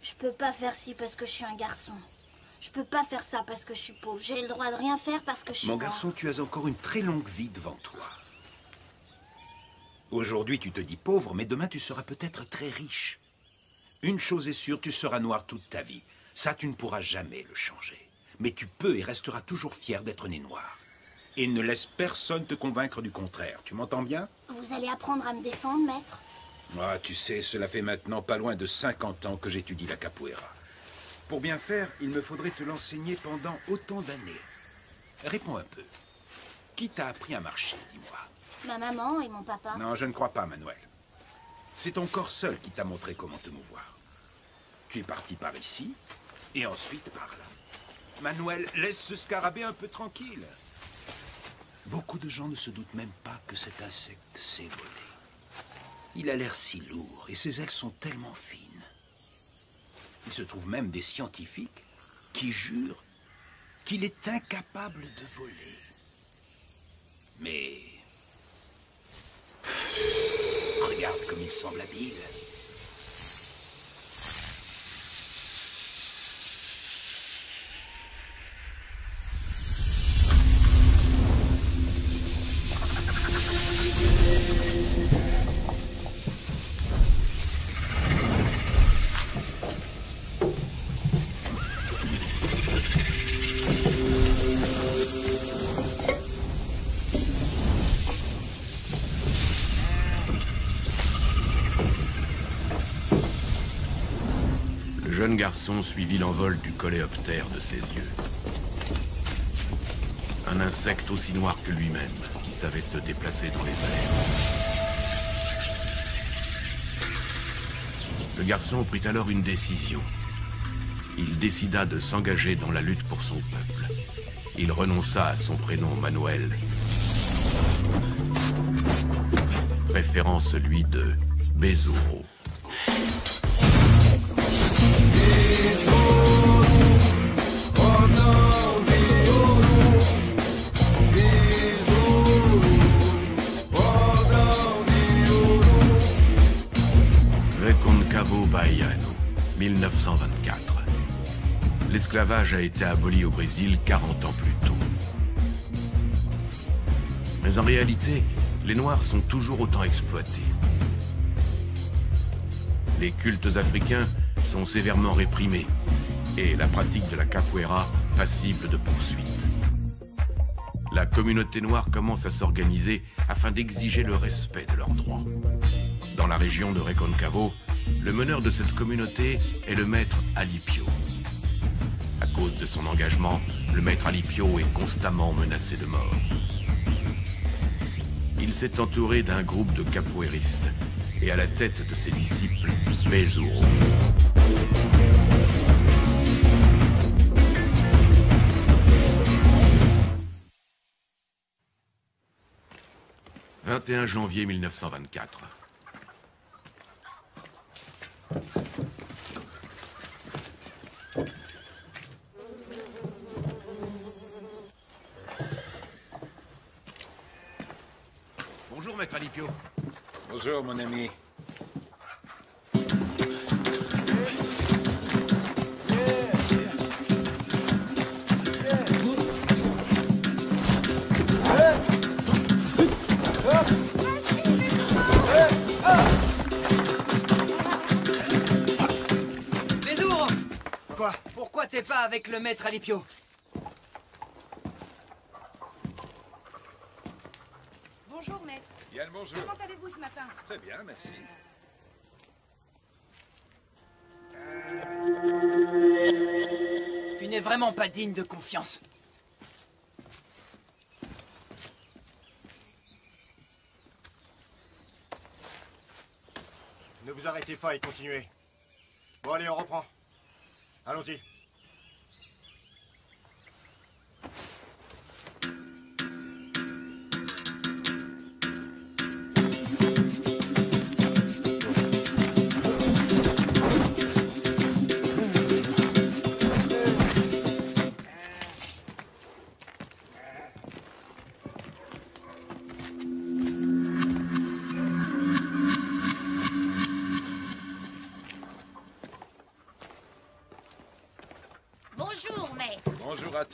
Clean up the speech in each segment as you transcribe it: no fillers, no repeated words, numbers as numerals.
Je peux pas faire ci parce que je suis un garçon. Je peux pas faire ça parce que je suis pauvre. J'ai le droit de rien faire parce que je suis Mon noire. garçon, tu as encore une très longue vie devant toi. Aujourd'hui, tu te dis pauvre, mais demain, tu seras peut-être très riche. Une chose est sûre, tu seras noir toute ta vie. Ça, tu ne pourras jamais le changer. Mais tu peux et resteras toujours fier d'être né noir. Et ne laisse personne te convaincre du contraire. Tu m'entends bien? Vous allez apprendre à me défendre, maître? Ah, tu sais, cela fait maintenant pas loin de 50 ans que j'étudie la capoeira. Pour bien faire, il me faudrait te l'enseigner pendant autant d'années. Réponds un peu. Qui t'a appris à marcher, dis-moi? Ma maman et mon papa. Non, je ne crois pas, Manuel. C'est ton corps seul qui t'a montré comment te mouvoir. Tu es parti par ici, et ensuite par là. Manuel, laisse ce scarabée un peu tranquille. Beaucoup de gens ne se doutent même pas que cet insecte sait voler. Il a l'air si lourd, et ses ailes sont tellement fines. Il se trouve même des scientifiques qui jurent qu'il est incapable de voler. Mais... regarde comme il semble habile. Le jeune garçon suivit l'envol du coléoptère de ses yeux. Un insecte aussi noir que lui-même, qui savait se déplacer dans les airs. Le garçon prit alors une décision. Il décida de s'engager dans la lutte pour son peuple. Il renonça à son prénom Manuel, préférant celui de Besouro. Reconcavo Baiano, 1924. L'esclavage a été aboli au Brésil 40 ans plus tôt. Mais en réalité, les Noirs sont toujours autant exploités. Les cultes africains sont sévèrement réprimés et la pratique de la capoeira passible de poursuites. La communauté noire commence à s'organiser afin d'exiger le respect de leurs droits. Dans la région de Reconcavo, le meneur de cette communauté est le maître Alipio. À cause de son engagement, le maître Alipio est constamment menacé de mort. Il s'est entouré d'un groupe de capoeiristes et à la tête de ses disciples, Besouro. « 21 janvier 1924. Bonjour, maître Alipio. Bonjour, mon ami. Bézour! Quoi? Pourquoi t'es pas avec le maître Alipio? Bonjour, maître. Yann, bonjour. Comment allez-vous ce matin? Très bien, merci. Tu n'es vraiment pas digne de confiance. Ne vous arrêtez pas et continuez. Bon, allez, on reprend. Allons-y.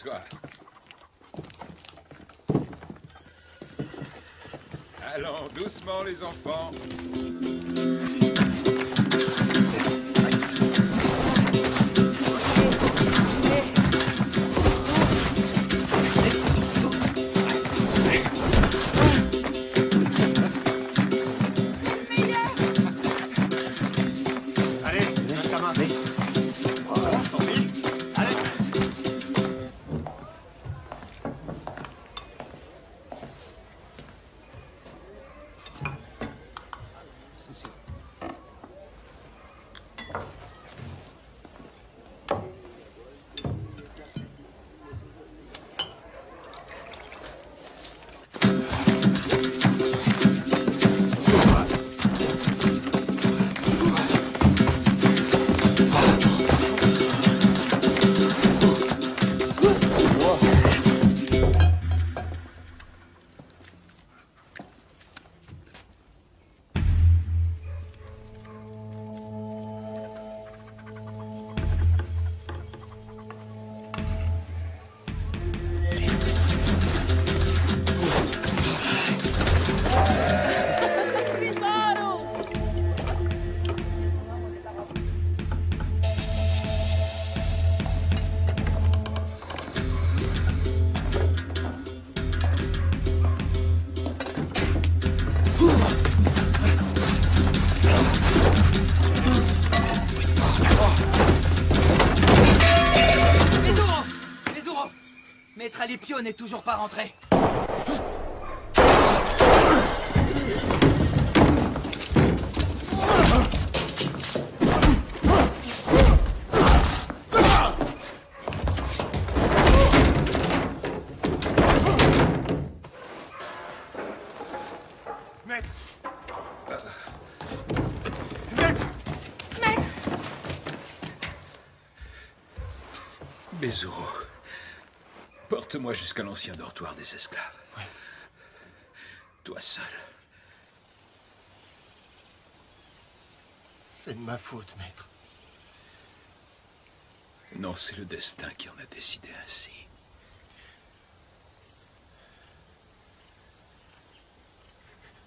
toi. Allons, doucement les enfants. Allez, donne ta main. Voilà, tant pis. Allez. Maître Alipio n'est toujours pas rentré. Maître. Bezuro, porte-moi jusqu'à l'ancien dortoir des esclaves. Oui. Toi seul. C'est de ma faute, maître. Non, c'est le destin qui en a décidé ainsi.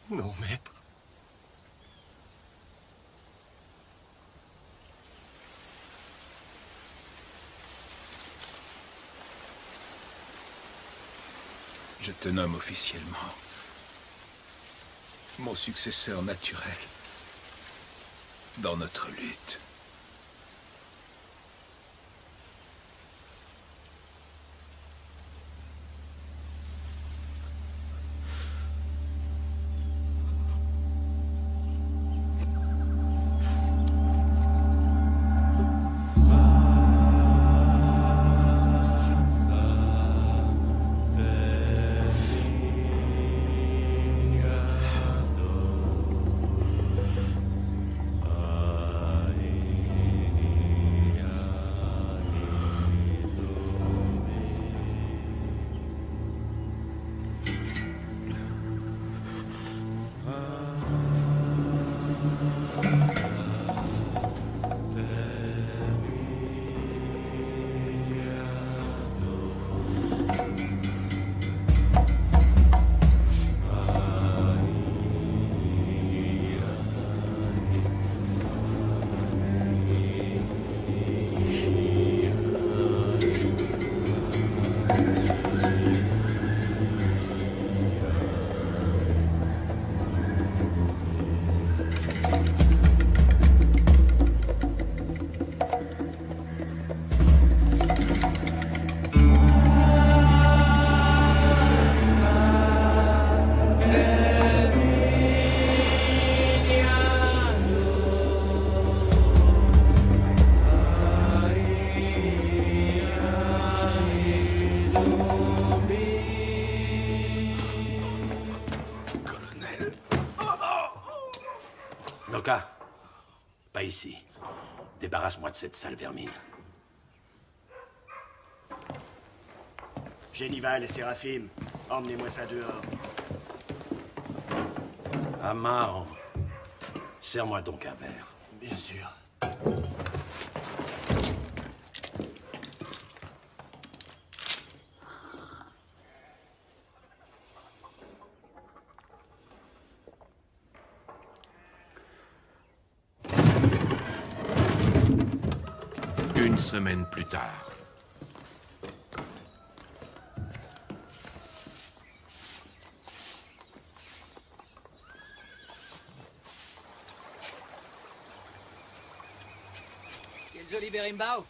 Non, maître. Je te nomme officiellement mon successeur naturel dans notre lutte. Noka, pas ici. Débarrasse-moi de cette sale vermine. Génival et Séraphim, emmenez-moi ça dehors. Amar, serre-moi donc un verre. Bien sûr. semaines plus tard. Quel joli berimbau.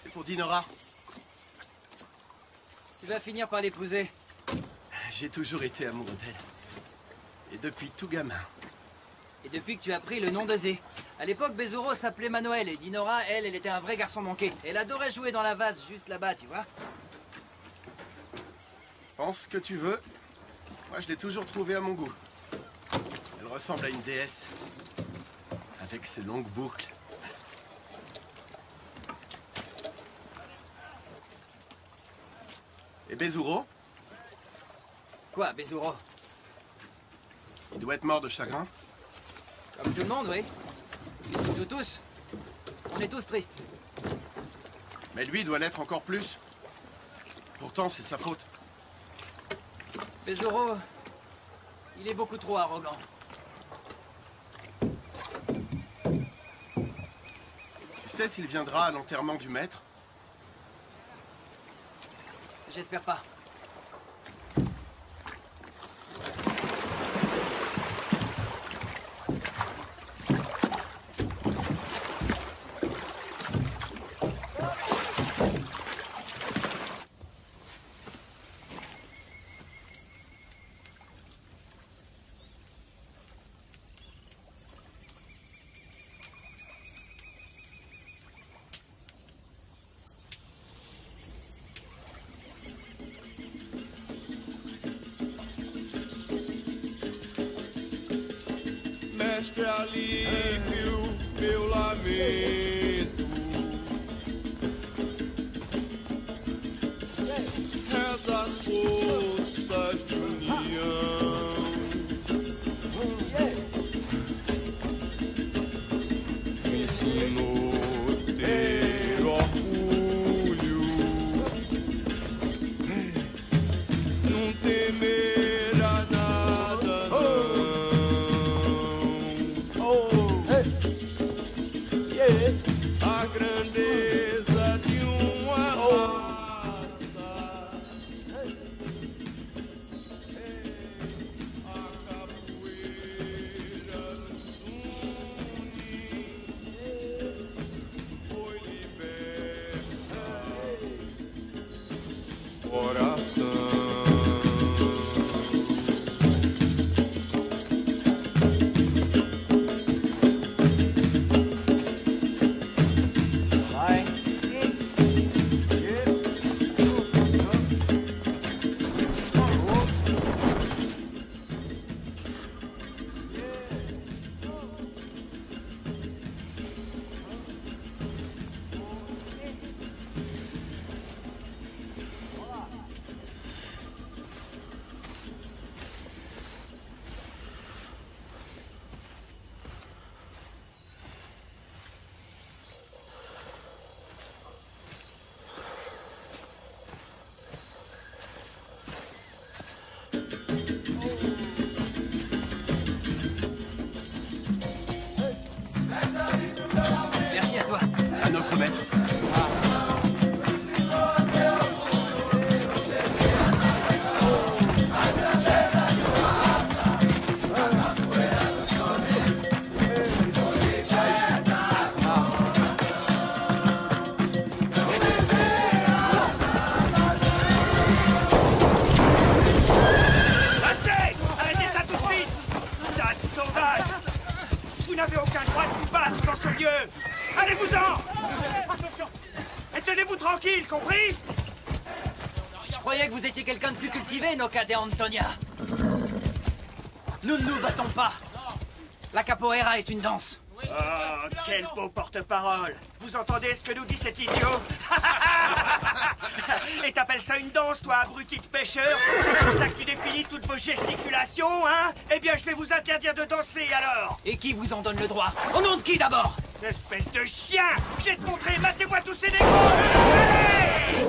C'est pour Dinora. Tu vas finir par l'épouser. J'ai toujours été amoureux d'elle. Et depuis tout gamin. Et depuis que tu as pris le nom de Zé. À l'époque, Bezuro s'appelait Manuel et Dinora, elle était un vrai garçon manqué. Elle adorait jouer dans la vase juste là-bas, tu vois. Pense ce que tu veux. Moi, je l'ai toujours trouvée à mon goût. Elle ressemble à une déesse. Avec ses longues boucles. Et Bezuro? Quoi, Bezuro? Il doit être mort de chagrin. Comme tout le monde, oui. Nous tous. On est tous tristes. Mais lui doit l'être encore plus. Pourtant, c'est sa faute. Bezuro, il est beaucoup trop arrogant. Tu sais s'il viendra à l'enterrement du maître? J'espère pas. Mestre alívio, meu lamento. Reza as forças de união. Me ensinou a ter orgulho, não temer a nada, não. A grandeza de uma raça, a capoeira nos une, foi liberta, coração. Merci à toi. À notre maître. Assez! Arrêtez ça tout de suite! Tas de sauvages! Vous n'avez aucun droit de vous battre dans ce lieu! Allez-vous-en! Attention! Et tenez-vous tranquille, compris? Je croyais que vous étiez quelqu'un de plus cultivé, Noka de Antonia. Nous ne nous battons pas. La capoeira est une danse. Oh, quel beau porte-parole! Vous entendez ce que nous dit cet idiot? Et t'appelles ça une danse, toi, abruti de pêcheur? C'est comme ça que tu définis toutes vos gesticulations, hein? Eh bien, je vais vous interdire de danser, alors! Et qui vous en donne le droit? Au nom de qui, d'abord? Espèce de chien! Je vais te montrer, matez-moi tous ces négros! Allez!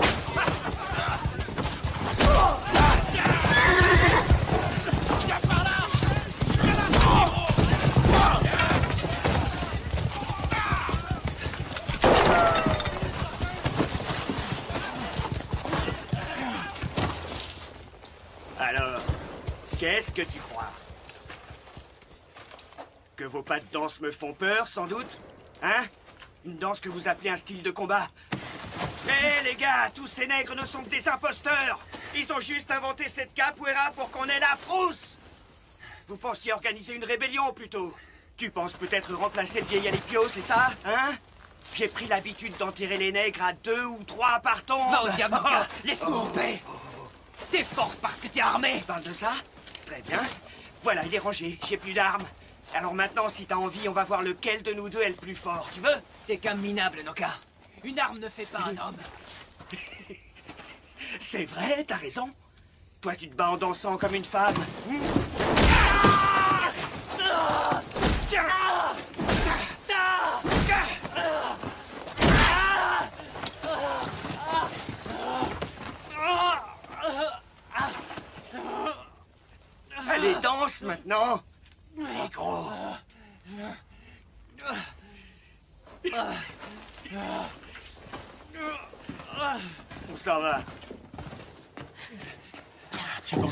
Que vos pas de danse me font peur, sans doute? Hein? Une danse que vous appelez un style de combat? Eh les gars, tous ces nègres ne sont que des imposteurs! Ils ont juste inventé cette capoeira pour qu'on ait la frousse! Vous pensiez organiser une rébellion, plutôt? Tu penses peut-être remplacer le vieil Alipio, c'est ça? Hein? J'ai pris l'habitude d'enterrer les nègres à 2 ou 3 par tombe! Va au diable, Noka! Laisse-nous en paix! T'es forte parce que t'es armé! Tu parles de ça? Très bien. Voilà, il est rangé, j'ai plus d'armes. Alors maintenant, si t'as envie, on va voir lequel de nous deux est le plus fort, tu veux? T'es qu'un minable, Noka. Une arme ne fait pas un homme. C'est vrai, t'as raison. Toi, tu te bats en dansant comme une femme. Allez, danse maintenant. Négro. On s'en va. Tiens bon.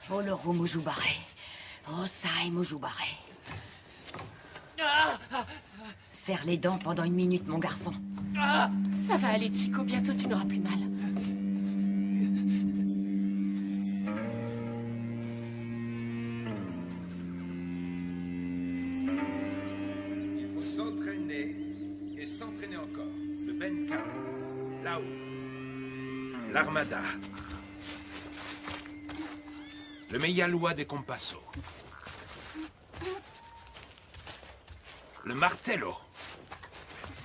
Oloro Mujubare. Osai Mujubare. Serre les dents pendant 1 minute, mon garçon. Ça va aller, Chico. Bientôt, tu n'auras plus mal. Il faut s'entraîner et s'entraîner encore. Le Benka, là-haut. L'armada. Le Meyalois des Compasso. Le Martello.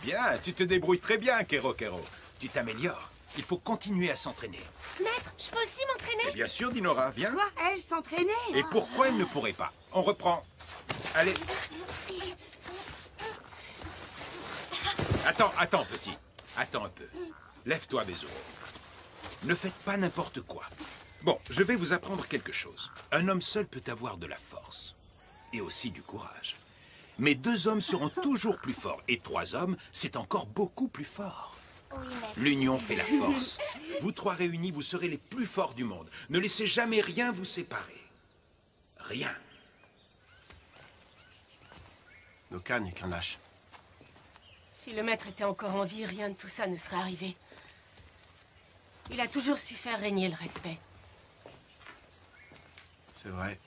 Bien, tu te débrouilles très bien, Kero Kero. Tu t'améliores. Il faut continuer à s'entraîner. Maître, je peux aussi Et m'entraîner? bien sûr, Dinora, viens. Quoi? Elle s'entraîner? Et pourquoi elle ne pourrait pas? On reprend. Allez. Attends, petit. Attends un peu. Lève-toi, Bezoro. Ne faites pas n'importe quoi. Bon, je vais vous apprendre quelque chose. Un homme seul peut avoir de la force. Et aussi du courage. Mais 2 hommes seront toujours plus forts. Et 3 hommes, c'est encore beaucoup plus fort. Oui, maître. L'union fait la force. Vous 3 réunis, vous serez les plus forts du monde. Ne laissez jamais rien vous séparer. Rien. Noka n'est qu'un lâche. Si le maître était encore en vie, rien de tout ça ne serait arrivé. Il a toujours su faire régner le respect. C'est vrai.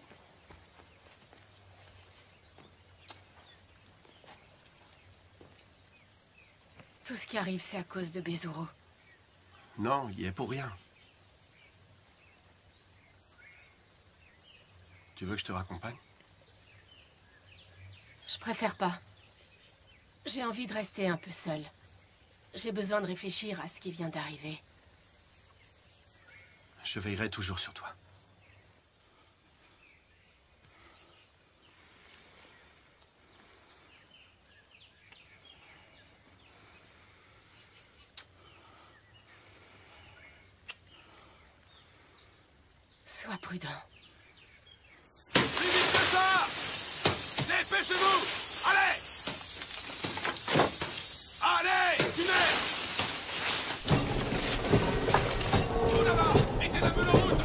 Tout ce qui arrive, c'est à cause de Bezuro. Non, il y est pour rien. Tu veux que je te raccompagne? Je préfère pas. J'ai envie de rester un peu seule. J'ai besoin de réfléchir à ce qui vient d'arriver. Je veillerai toujours sur toi. Sois prudent. Plus vite que ça! Dépêchez-vous! Allez! Allez! Fumez! Tout d'abord! Mettez la meule en route!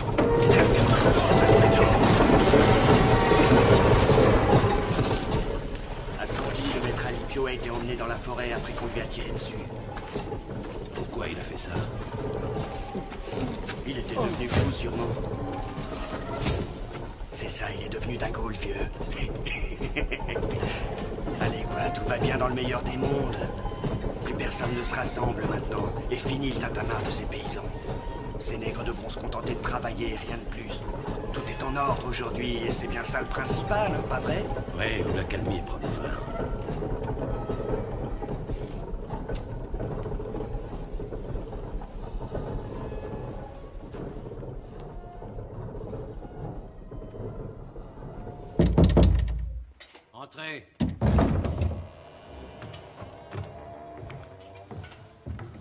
À ce qu'on dit, le maître Alipio a été emmené dans la forêt après qu'on lui a tiré dessus. Pourquoi il a fait ça? Il était devenu fou, sûrement. C'est ça, il est devenu Dago, le vieux. Allez, quoi, tout va bien dans le meilleur des mondes. Plus personne ne se rassemble maintenant. Et fini le tintamarre de ces paysans. Ces nègres devront se contenter de travailler, rien de plus. Tout est en ordre aujourd'hui, et c'est bien ça le principal, hein, pas vrai? Ouais, ou la calmie est provisoire. Entrez.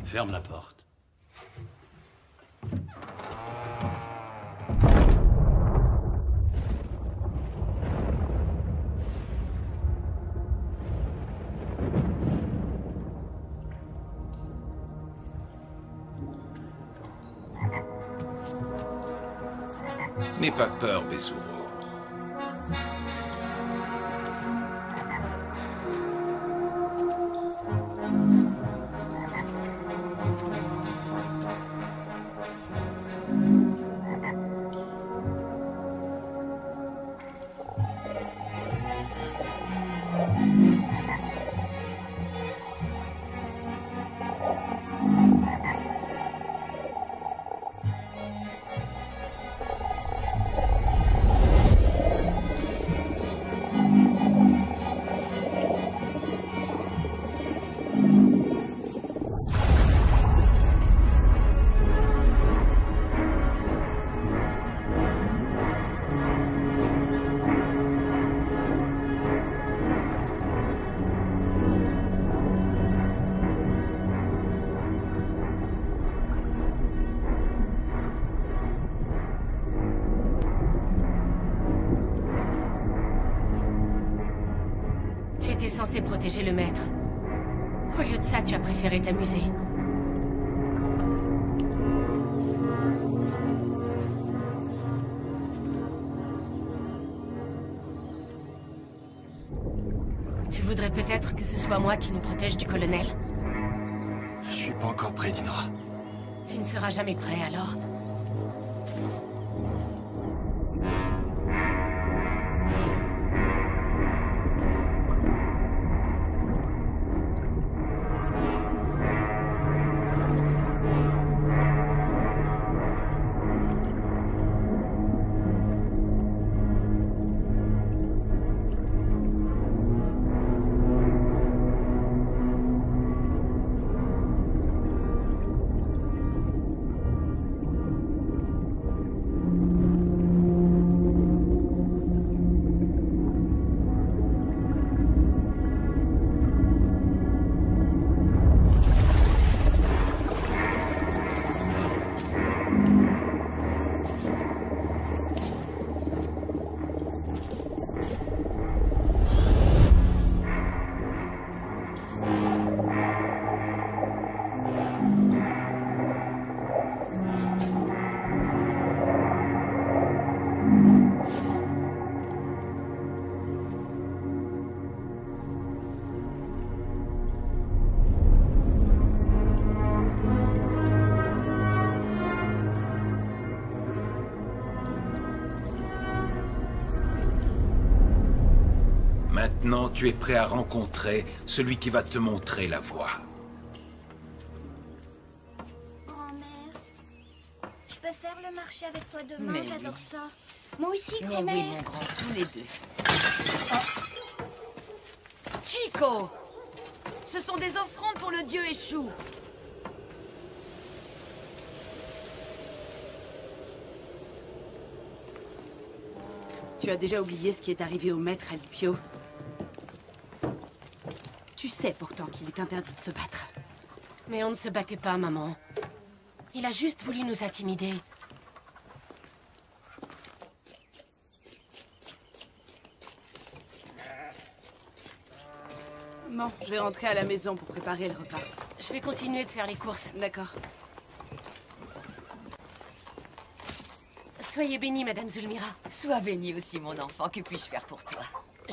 Ferme la porte. N'aie pas peur, Bezuro. Tu étais censé protéger le maître. Au lieu de ça, tu as préféré t'amuser. Tu voudrais peut-être que ce soit moi qui nous protège du colonel? Je suis pas encore prêt, Dinora. Tu ne seras jamais prêt, alors. Maintenant, tu es prêt à rencontrer celui qui va te montrer la voie. Grand-mère, je peux faire le marché avec toi demain, Mais j'adore oui. ça. Moi aussi, Mais grand-mère. oui, mon grand, tous les deux. Oh. Chico! Ce sont des offrandes pour le dieu échou. Tu as déjà oublié ce qui est arrivé au maître Alipio. Tu sais pourtant qu'il est interdit de se battre. Mais on ne se battait pas, maman. Il a juste voulu nous intimider. Bon, je vais rentrer à la maison pour préparer le repas. Je vais continuer de faire les courses. D'accord. Soyez bénie, Madame Zulmira. Sois bénie aussi, mon enfant. Que puis-je faire pour toi?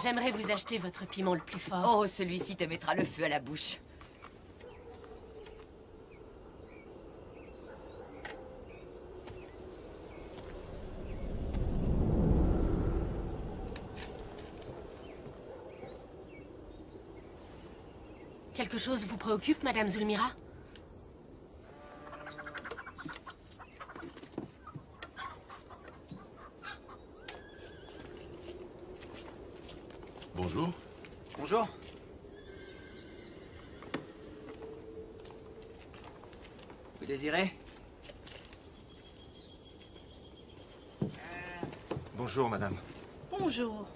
J'aimerais vous acheter votre piment le plus fort. Oh, celui-ci te mettra le feu à la bouche. Quelque chose vous préoccupe, Madame Zulmira? Bonjour. Bonjour. Vous désirez? Bonjour, madame. Bonjour.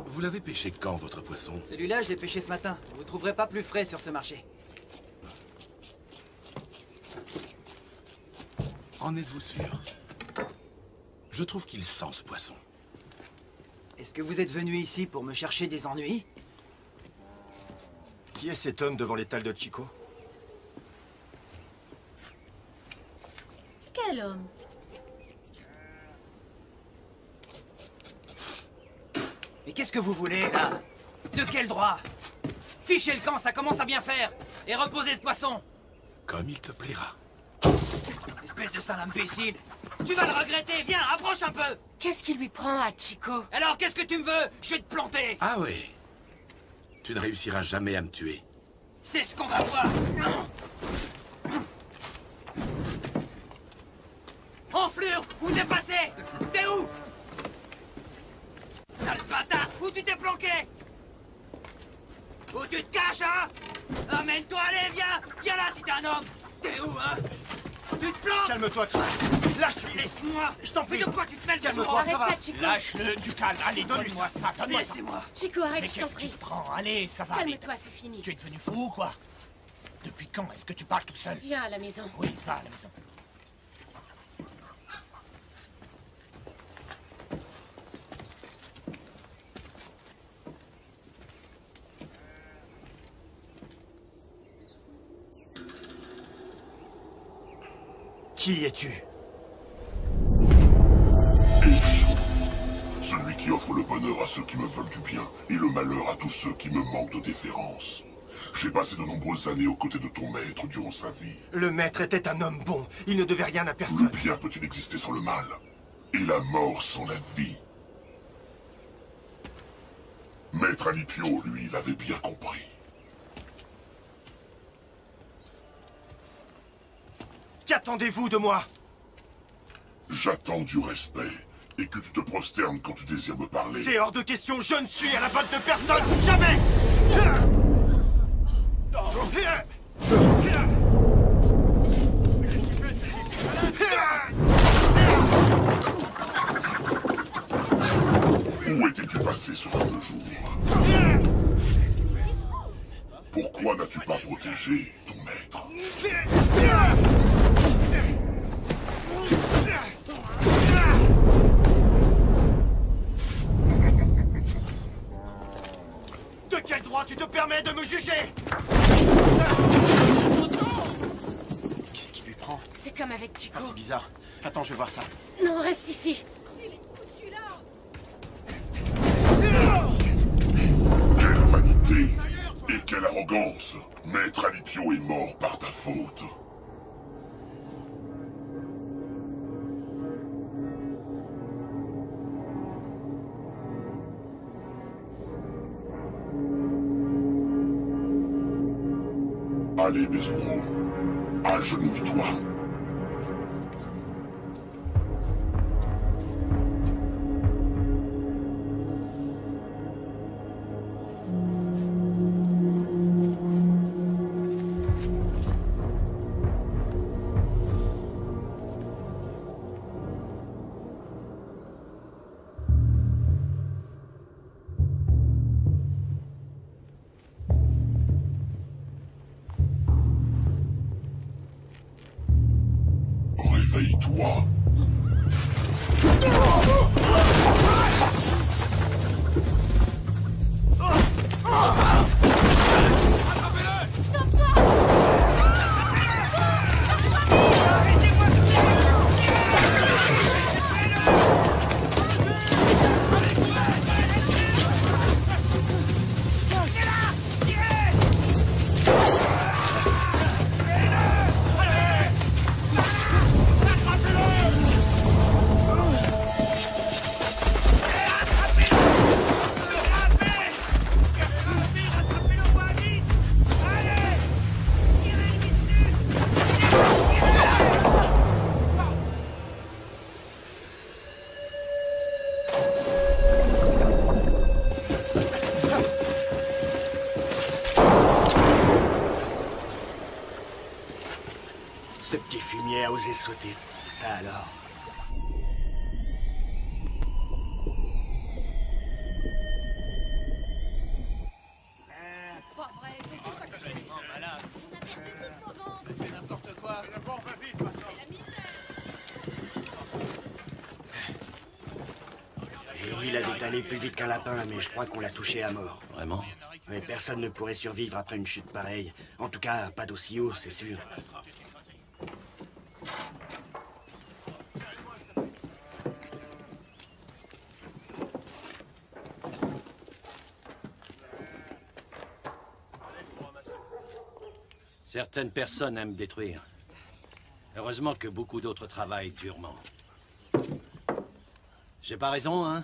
Vous l'avez pêché quand, votre poisson? Celui-là, je l'ai pêché ce matin. Vous ne trouverez pas plus frais sur ce marché. En êtes-vous sûr? Je trouve qu'il sent ce poisson. Est-ce que vous êtes venu ici pour me chercher des ennuis? Qui est cet homme devant l'étal de Chico? Quel homme? Mais qu'est-ce que vous voulez, là? De quel droit? Fichez le camp, ça commence à bien faire. Et reposez ce poisson. Comme il te plaira. Espèce de sale imbécile. Tu vas le regretter, viens, approche un peu. Qu'est-ce qui lui prend à Chico? Alors, qu'est-ce que tu me veux? Je vais te planter. Ah oui. Tu ne réussiras jamais à me tuer. C'est ce qu'on va voir. Enflure, où t'es passé? T'es où? Sale bâtard, où tu t'es planqué? Où tu te caches, hein? Amène-toi, allez, viens! Viens là si t'es un homme! T'es où, hein? Tu te planques? Calme-toi, Chico. Lâche-le. Laisse-moi! Je t'en prie. Mais de quoi tu te mêles? Calme-toi, ça va. Arrête ça, Chico. Lâche-le, du calme. Allez, donne-moi ça, donne-moi ça. Laissez-moi! Chico, arrête, Mais je t'en qu'est-ce qui prie. te prend? Allez, ça va aller. Calme-toi, c'est fini. Tu es devenu fou ou quoi? Depuis quand est-ce que tu parles tout seul? Viens à la maison. Oui, va à la maison. Qui es-tu? Celui qui offre le bonheur à ceux qui me veulent du bien et le malheur à tous ceux qui me manquent de déférence. J'ai passé de nombreuses années aux côtés de ton maître durant sa vie. Le maître était un homme bon. Il ne devait rien à Le personne. bien peut-il exister sans le mal? Et la mort sans la vie? Maître Alipio, lui, l'avait bien compris. Qu'attendez-vous de moi? J'attends du respect et que tu te prosternes quand tu désires me parler. C'est hors de question, je ne suis à la botte de personne, jamais! Où étais-tu passé ce fameux jour? Pourquoi n'as-tu pas protégé ton maître? De quel droit tu te permets de me juger? Qu'est-ce qui lui prend? C'est comme avec Chico. Ah, c'est bizarre. Attends, je vais voir ça. Non, reste ici. Quelle vanité et quelle arrogance! Maître Alipio est mort par ta faute. Allez, Bezuro, agenouille-toi. Réveille-toi. Ce petit fumier a osé sauter. Ça alors. C'est pas vrai, c'est tout ça que je suis. Malade. On a perdu toutes nos ventes. C'est n'importe quoi. Et il a détalé plus vite qu'un lapin, mais je crois qu'on l'a touché à mort. Vraiment? Mais personne ne pourrait survivre après une chute pareille. En tout cas, pas d'aussi haut, c'est sûr. Certaines personnes aiment détruire. Heureusement que beaucoup d'autres travaillent durement. J'ai pas raison, hein?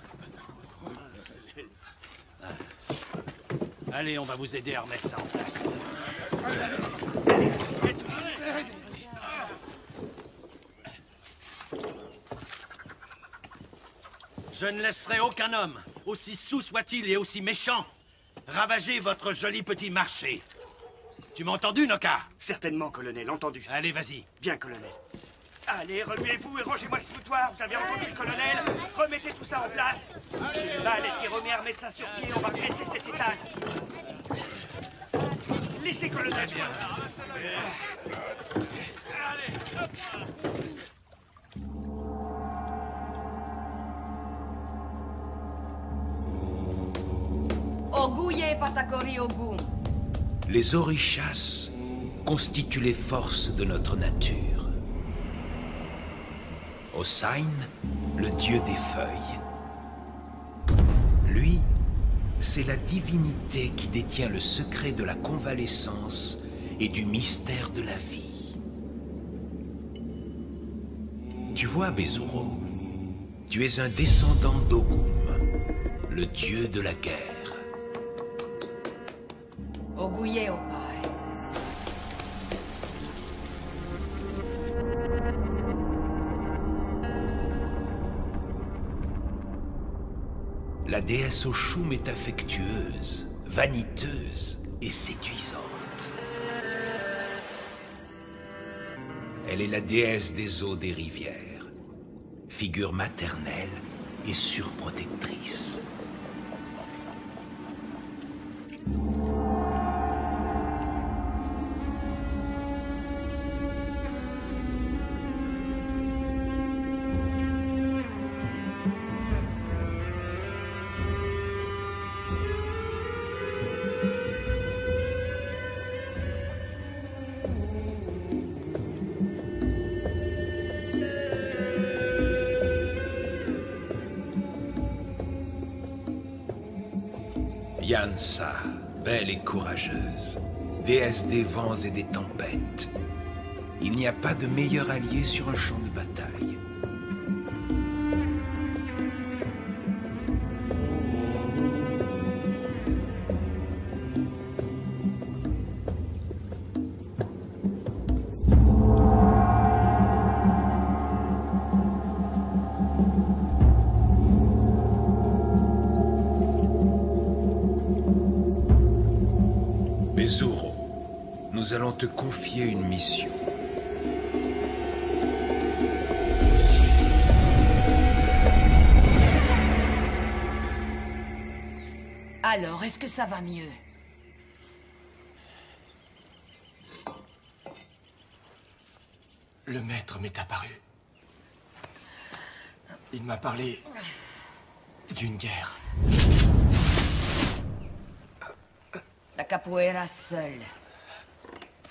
Allez, on va vous aider à remettre ça en place. Je ne laisserai aucun homme, aussi saoul soit-il et aussi méchant, ravager votre joli petit marché. Tu m'as entendu, Noka? Certainement, colonel, entendu. Allez, vas-y. Bien, colonel. Allez, remuez-vous et rangez-moi ce foutoir. Vous avez entendu le colonel? Remettez tout ça en place. J'ai le mal et Pierrot remettre ça sur pied. On va graisser cet étal. Laissez, colonel. Oguye patakori ogum. Les orishas constituent les forces de notre nature. Osain, le dieu des feuilles. Lui, c'est la divinité qui détient le secret de la convalescence et du mystère de la vie. Tu vois, Bezuro, tu es un descendant d'Ogum, le dieu de la guerre. Oguye opai. La déesse Oshun est affectueuse, vaniteuse et séduisante. Elle est la déesse des eaux des rivières, figure maternelle et surprotectrice. Yansa, belle et courageuse, déesse des vents et des tempêtes. Il n'y a pas de meilleur allié sur un champ de bataille. Bezuro, nous allons te confier une mission. Alors, est-ce que ça va mieux? Le maître m'est apparu. Il m'a parlé d'une guerre. La capoeira seule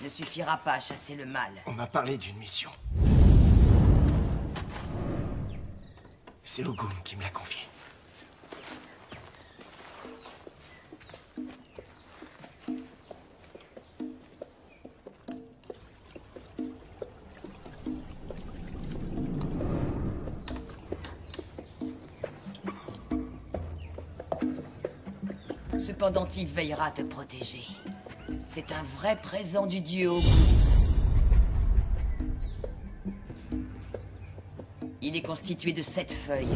ne suffira pas à chasser le mal. On m'a parlé d'une mission. C'est Ogum qui me l'a confié. Cependant, il veillera à te protéger. C'est un vrai présent du dieu Ogum. Il est constitué de 7 feuilles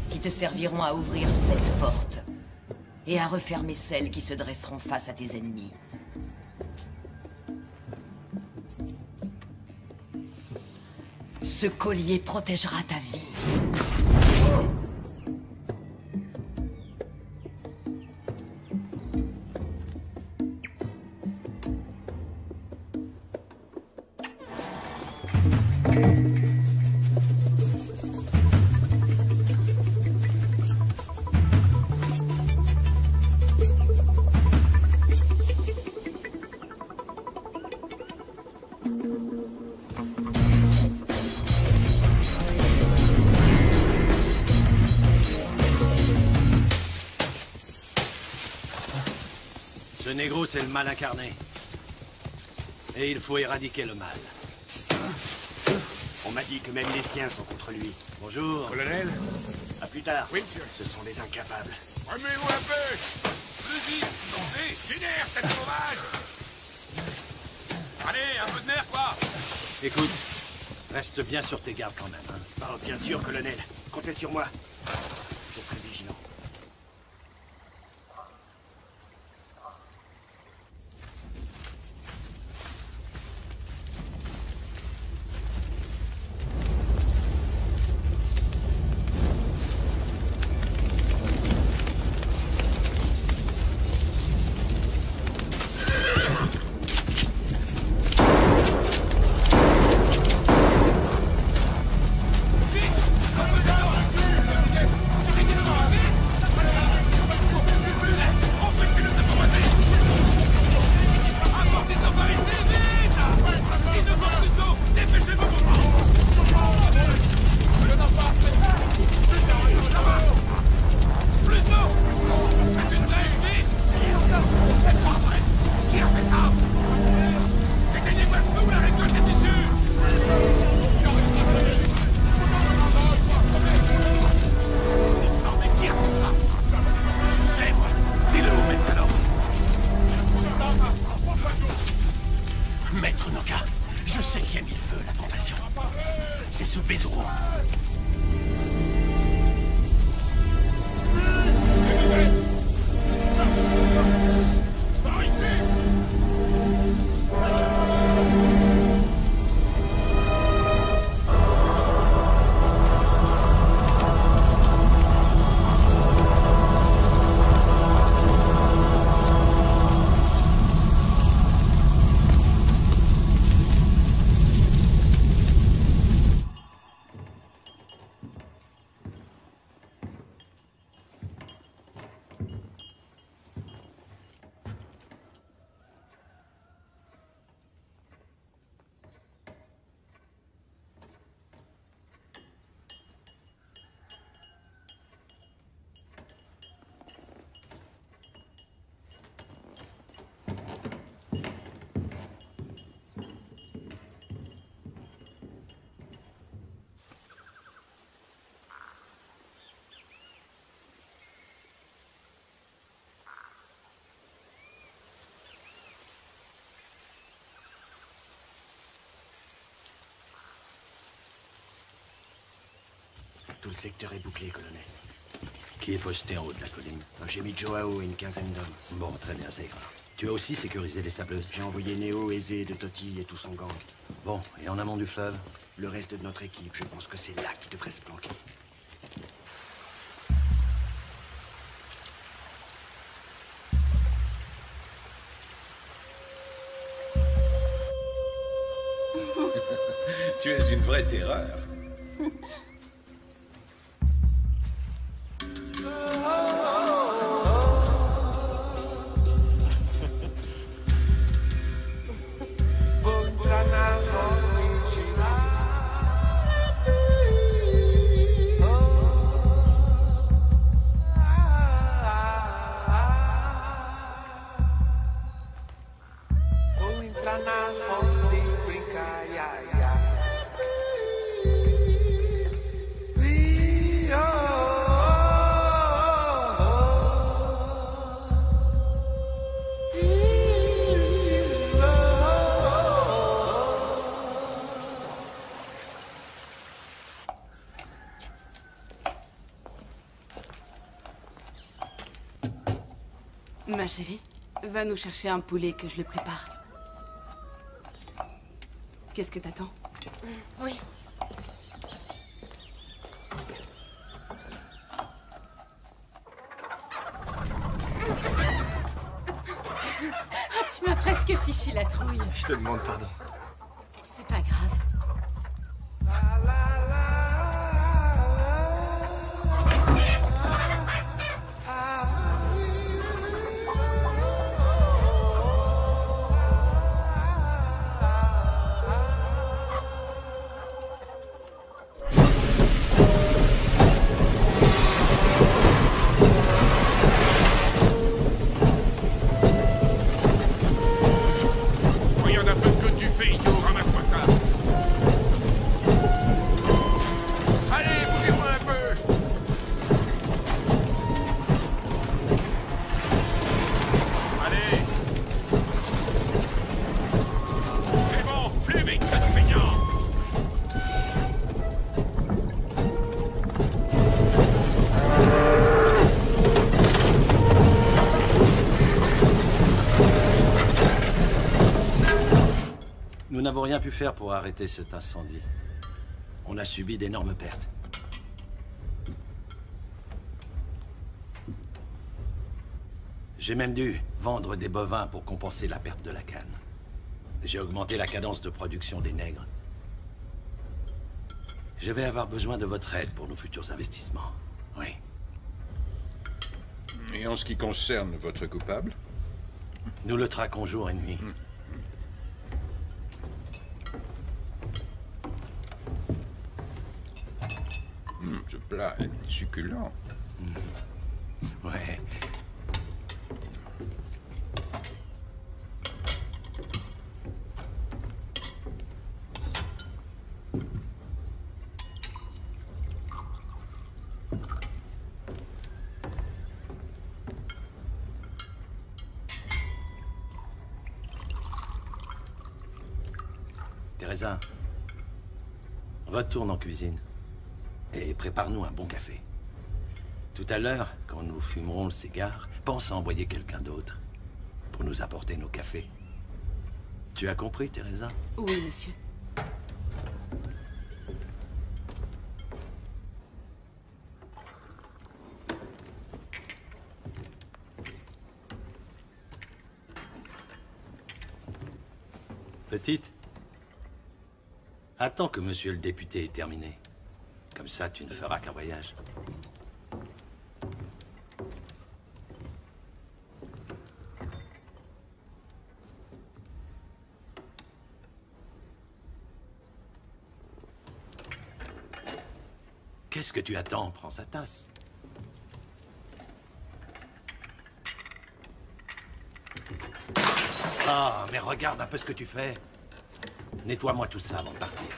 qui te serviront à ouvrir 7 portes et à refermer celles qui se dresseront face à tes ennemis. Ce collier protégera ta vie. Ce négro, c'est le mal incarné. Et il faut éradiquer le mal. On m'a dit que même les siens sont contre lui. Bonjour. Colonel. À plus tard. Oui, monsieur. Ce sont des incapables. Remets-vous un peu. Plus vite. Tentez. Génère, tête sauvage. Allez, un peu de nerf, quoi. Écoute, reste bien sur tes gardes quand même. Hein. Oh, bien sûr, colonel. Comptez sur moi. Je serai vigilant. Maître Noka, je sais qui a mis le feu à la plantation. C'est ce Bezuro. Tout le secteur est bouclé, colonel. Qui est posté en haut de la colline? J'ai mis Joao et une quinzaine d'hommes. Bon, très bien, c'est grave. Tu as aussi sécurisé les sableuses? J'ai envoyé Néo, Aizé, de Toti et tout son gang. Bon, et en amont du fleuve? Le reste de notre équipe, je pense que c'est là qui devrait se planquer. Tu es une vraie terreur. Ma chérie, va nous chercher un poulet que je le prépare. Qu'est-ce que t'attends? Oui. Oh, tu m'as presque fichu la trouille. Je te demande pardon. C'est pas grave. Regarde un peu ce que tu fais. n'avons rien pu faire pour arrêter cet incendie. On a subi d'énormes pertes. J'ai même dû vendre des bovins pour compenser la perte de la canne. J'ai augmenté la cadence de production des nègres. Je vais avoir besoin de votre aide pour nos futurs investissements. Oui. Et en ce qui concerne votre coupable? Nous le traquons jour et nuit. Ce plat est succulent. Ouais. Teresa, retourne en cuisine et prépare-nous un bon café. Tout à l'heure, quand nous fumerons le cigare, pense à envoyer quelqu'un d'autre pour nous apporter nos cafés. Tu as compris, Teresa? Oui, monsieur. Petite, attends que monsieur le député ait terminé. Comme ça, tu ne feras qu'un voyage. Qu'est-ce que tu attends? Prends sa tasse. Ah, mais regarde un peu ce que tu fais. Nettoie-moi tout ça avant de partir.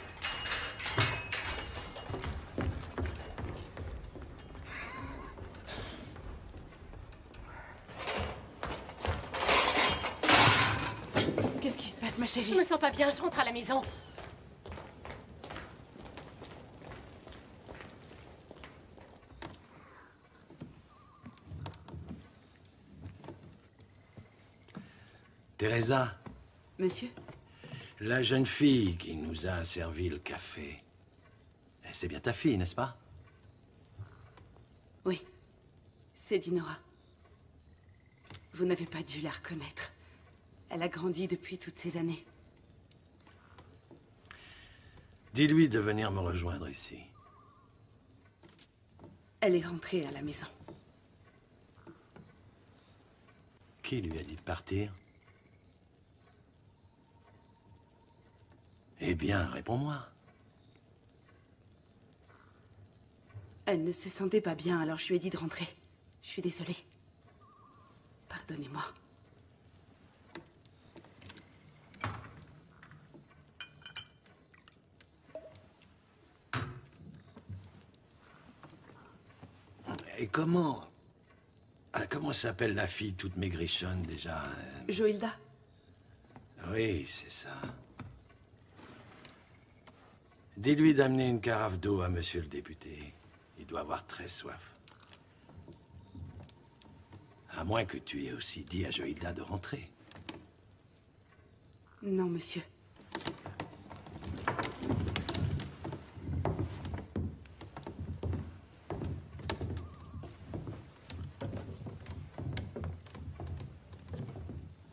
Qu'est-ce qui se passe, ma chérie? Je me sens pas bien, je rentre à la maison. Teresa. Monsieur? La jeune fille qui nous a servi le café. C'est bien ta fille, n'est-ce pas? Oui. C'est Dinora. Vous n'avez pas dû la reconnaître. Elle a grandi depuis toutes ces années. Dis-lui de venir me rejoindre ici. Elle est rentrée à la maison. Qui lui a dit de partir? Eh bien, réponds-moi. Elle ne se sentait pas bien, alors je lui ai dit de rentrer. Je suis désolée. Pardonnez-moi. Et comment s'appelle la fille toute maigrichonne, déjà? Joilda. Oui, c'est ça. Dis-lui d'amener une carafe d'eau à monsieur le député. Il doit avoir très soif. À moins que tu aies aussi dit à Joilda de rentrer. Non, monsieur.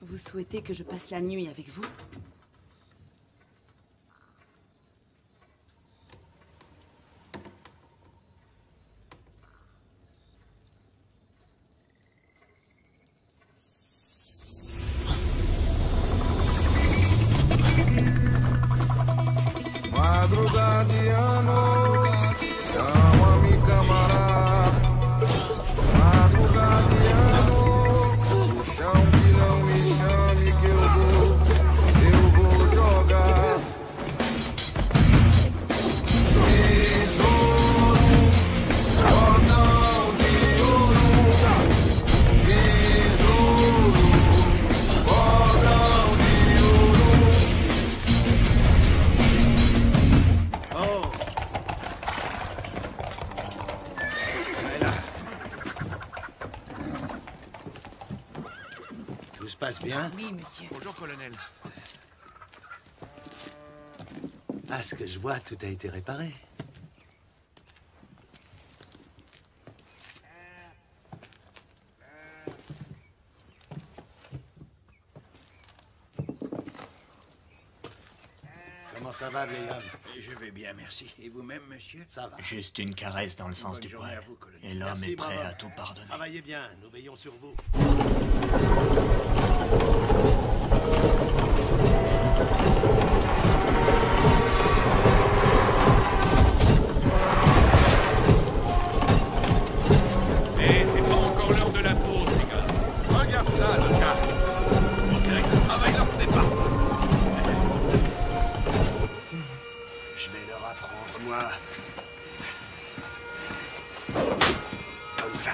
Vous souhaitez que je passe la nuit avec vous? Madrugadiano, chama-me camarada. Madrugadiano, no chão que não me chame que eu vou jogar. Besouro, cordão de ouro. Besouro, cordão de ouro. Oh! Elle est là. Tout se passe bien? Oui, monsieur. Bonjour, colonel. À ce que je vois, tout a été réparé. Comment ça va, vieil homme? Je vais bien, merci. Et vous-même, monsieur? Ça va. Juste une caresse dans le sens du poil. Et l'homme Merci, est prêt bravo. à tout pardonner. Travaillez bien, nous veillons sur vous. Eh, c'est pas encore l'heure de la pause, les gars. Regarde ça, le gars. On dirait que le travail leur plaît pas. Je vais leur apprendre, moi. Comme ça.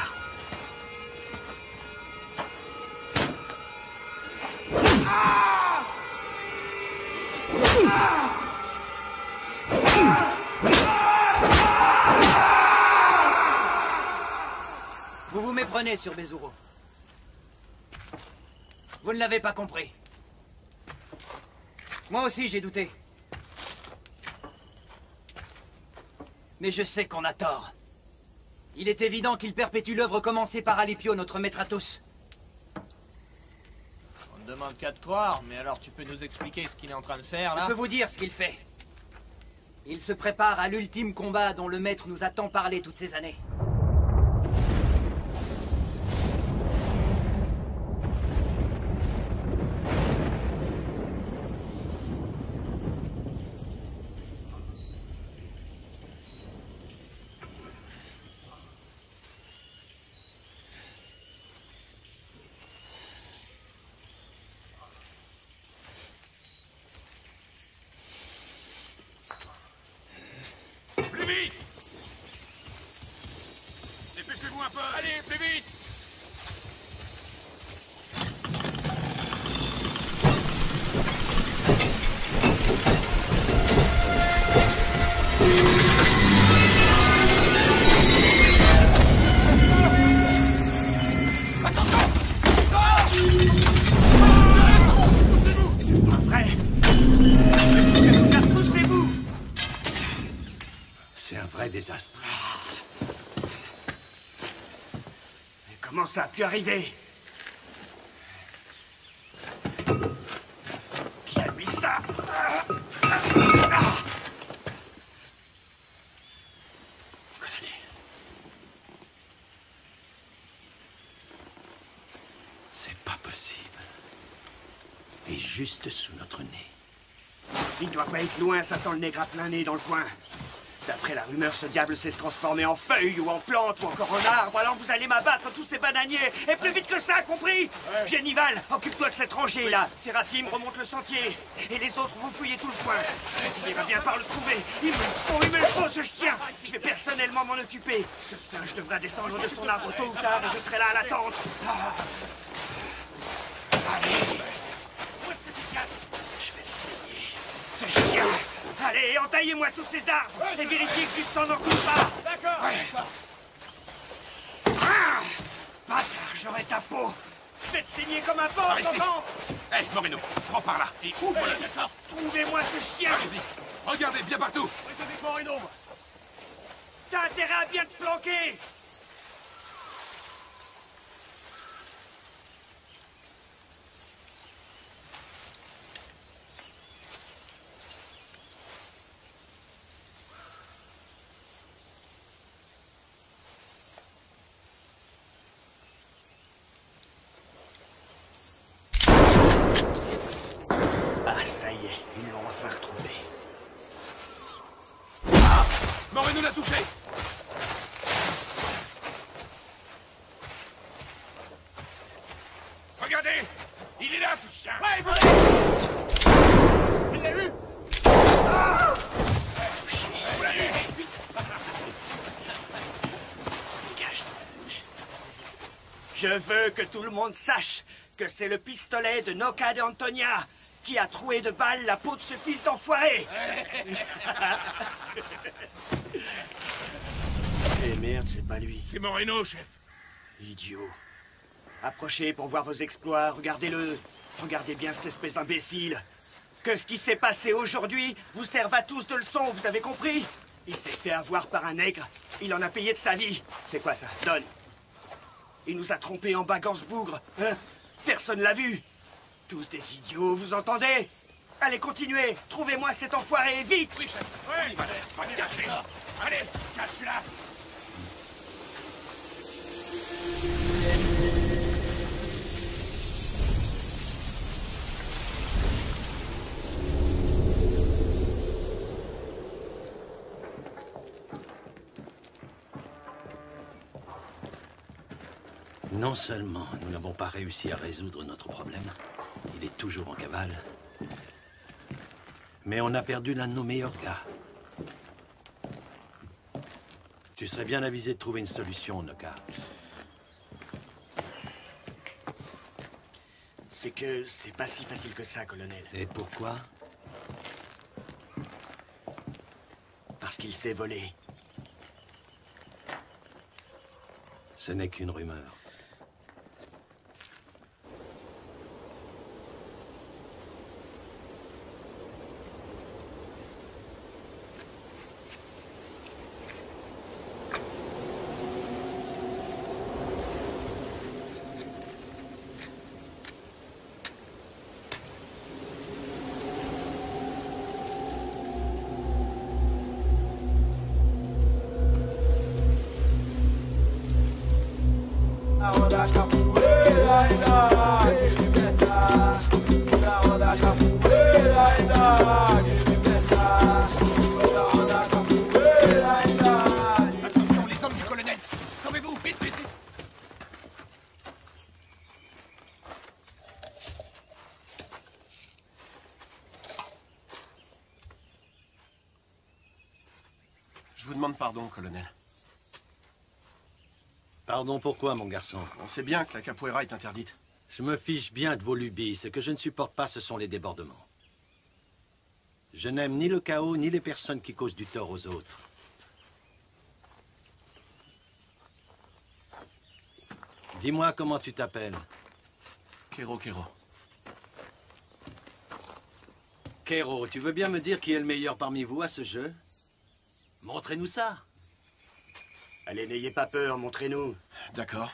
Vous vous méprenez sur Bezuro. Vous ne l'avez pas compris. Moi aussi, j'ai douté. Mais je sais qu'on a tort. Il est évident qu'il perpétue l'œuvre commencée par Alipio, notre maître à tous. On ne demande qu'à te croire, mais alors tu peux nous expliquer ce qu'il est en train de faire, là? Je peux vous dire ce qu'il fait. Il se prépare à l'ultime combat dont le maître nous a tant parlé toutes ces années. Plus vite! Dépêchez-vous un peu! Allez, plus vite! C'est un vrai désastre. Mais comment ça a pu arriver? Qui a mis ça? C'est pas possible. Et juste sous notre nez. Il doit pas être loin, ça sent le nègre à plein nez dans le coin. D'après la rumeur, ce diable sait se transformer en feuille ou en plante ou encore en arbre. Alors vous allez m'abattre tous ces bananiers. Et plus vite que ça, compris? Génival, occupe-toi de cette rangée là. Séraphim remonte le sentier. Et les autres, vous fouillez tout le coin. Il va bien par le trouver. Il me le faut, ce chien. Je vais personnellement m'en occuper. Ce singe devra descendre de son arbre tôt ou tard et je serai là à l'attente. Allez. Où est-ce que tu te casses? Je vais le saigner. Ce chien. Allez, entaillez-moi tous ces arbres et vérifiez que du sang n'en coule pas. D'accord. Bâtard, j'aurai ta peau. Je vais te saigner comme un porc, t'entends? Hé, Moreno, prends par là et ouvre-le. Trouvez-moi ce chien. Allez-y, regardez bien partout. T'as intérêt à bien te planquer. Ah, ça y est, ils l'ont enfin retrouvé. Ah, Moreno l'a touché. Regardez, il est là, ce chien. Ouais, il l'a eu. Ah, vous l'avez eu. Dégage. Je veux que tout le monde sache que c'est le pistolet de Noca de Antonia qui a troué de balles la peau de ce fils d'enfoiré. Eh merde, c'est pas lui. C'est Moreno, chef. Idiot. Approchez pour voir vos exploits, regardez-le. Regardez bien cette espèce d'imbécile. que ce qui s'est passé aujourd'hui vous serve à tous de leçon, vous avez compris? Il s'est fait avoir par un nègre. Il en a payé de sa vie. C'est quoi ça? Donne. Il nous a trompés en baguant ce bougre. Hein? Personne l'a vu. Tous des idiots, vous entendez? Allez, continuez. Trouvez-moi cet enfoiré, vite. Oui, chef. Oui, allez, cache-la. Allez, cache-la. Non seulement nous n'avons pas réussi à résoudre notre problème, il est toujours en cavale, mais on a perdu l'un de nos meilleurs gars. Tu serais bien avisé de trouver une solution, Noka. C'est que c'est pas si facile que ça, colonel. Et pourquoi? Parce qu'il s'est volé. Ce n'est qu'une rumeur. Attention, les hommes du colonel. Sauvez-vous, vite, vite, vite. Je vous demande pardon, colonel. Pardon, pourquoi, mon garçon? On sait bien que la capoeira est interdite. Je me fiche bien de vos lubies. Ce que je ne supporte pas, ce sont les débordements. Je n'aime ni le chaos, ni les personnes qui causent du tort aux autres. Dis-moi comment tu t'appelles. Kero. Kero, tu veux bien me dire qui est le meilleur parmi vous à ce jeu? Montrez-nous ça. Allez, n'ayez pas peur, montrez-nous. D'accord.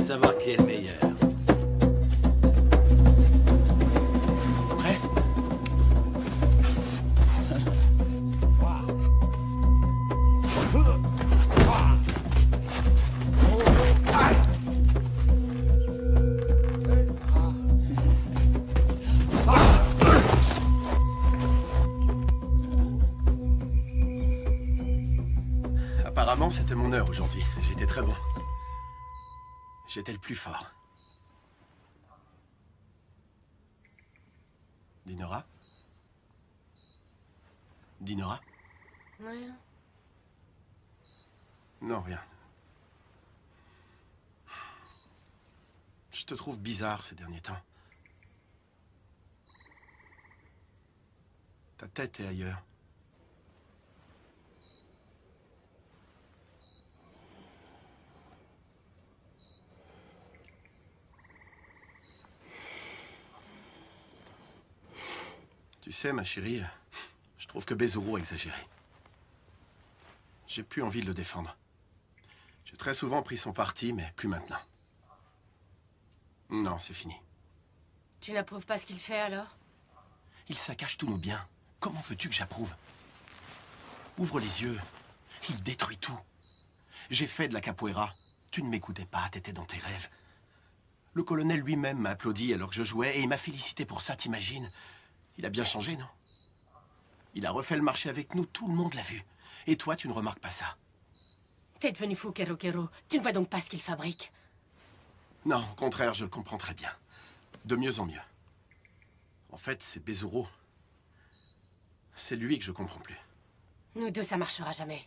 savoir qui est le meilleur. Prêt? Apparemment, c'était mon heure aujourd'hui. J'étais très bon. J'étais le plus fort. Dinora? Dinora? Rien. Non, rien. Je te trouve bizarre ces derniers temps. Ta tête est ailleurs. Tu sais, ma chérie, je trouve que Bezoro a exagéré. J'ai plus envie de le défendre. J'ai très souvent pris son parti, mais plus maintenant. Non, c'est fini. Tu n'approuves pas ce qu'il fait, alors? Il saccage tous nos biens. Comment veux-tu que j'approuve? Ouvre les yeux. Il détruit tout. J'ai fait de la capoeira. Tu ne m'écoutais pas, t'étais dans tes rêves. Le colonel lui-même m'a applaudi alors que je jouais et il m'a félicité pour ça, t'imagines? Il a bien changé, non? Il a refait le marché avec nous, tout le monde l'a vu. Et toi, tu ne remarques pas ça? T'es devenu fou, Kero Kero. Tu ne vois donc pas ce qu'il fabrique? Non, au contraire, je le comprends très bien. De mieux en mieux. En fait, c'est Bezuro. C'est lui que je comprends plus. Nous deux, ça marchera jamais.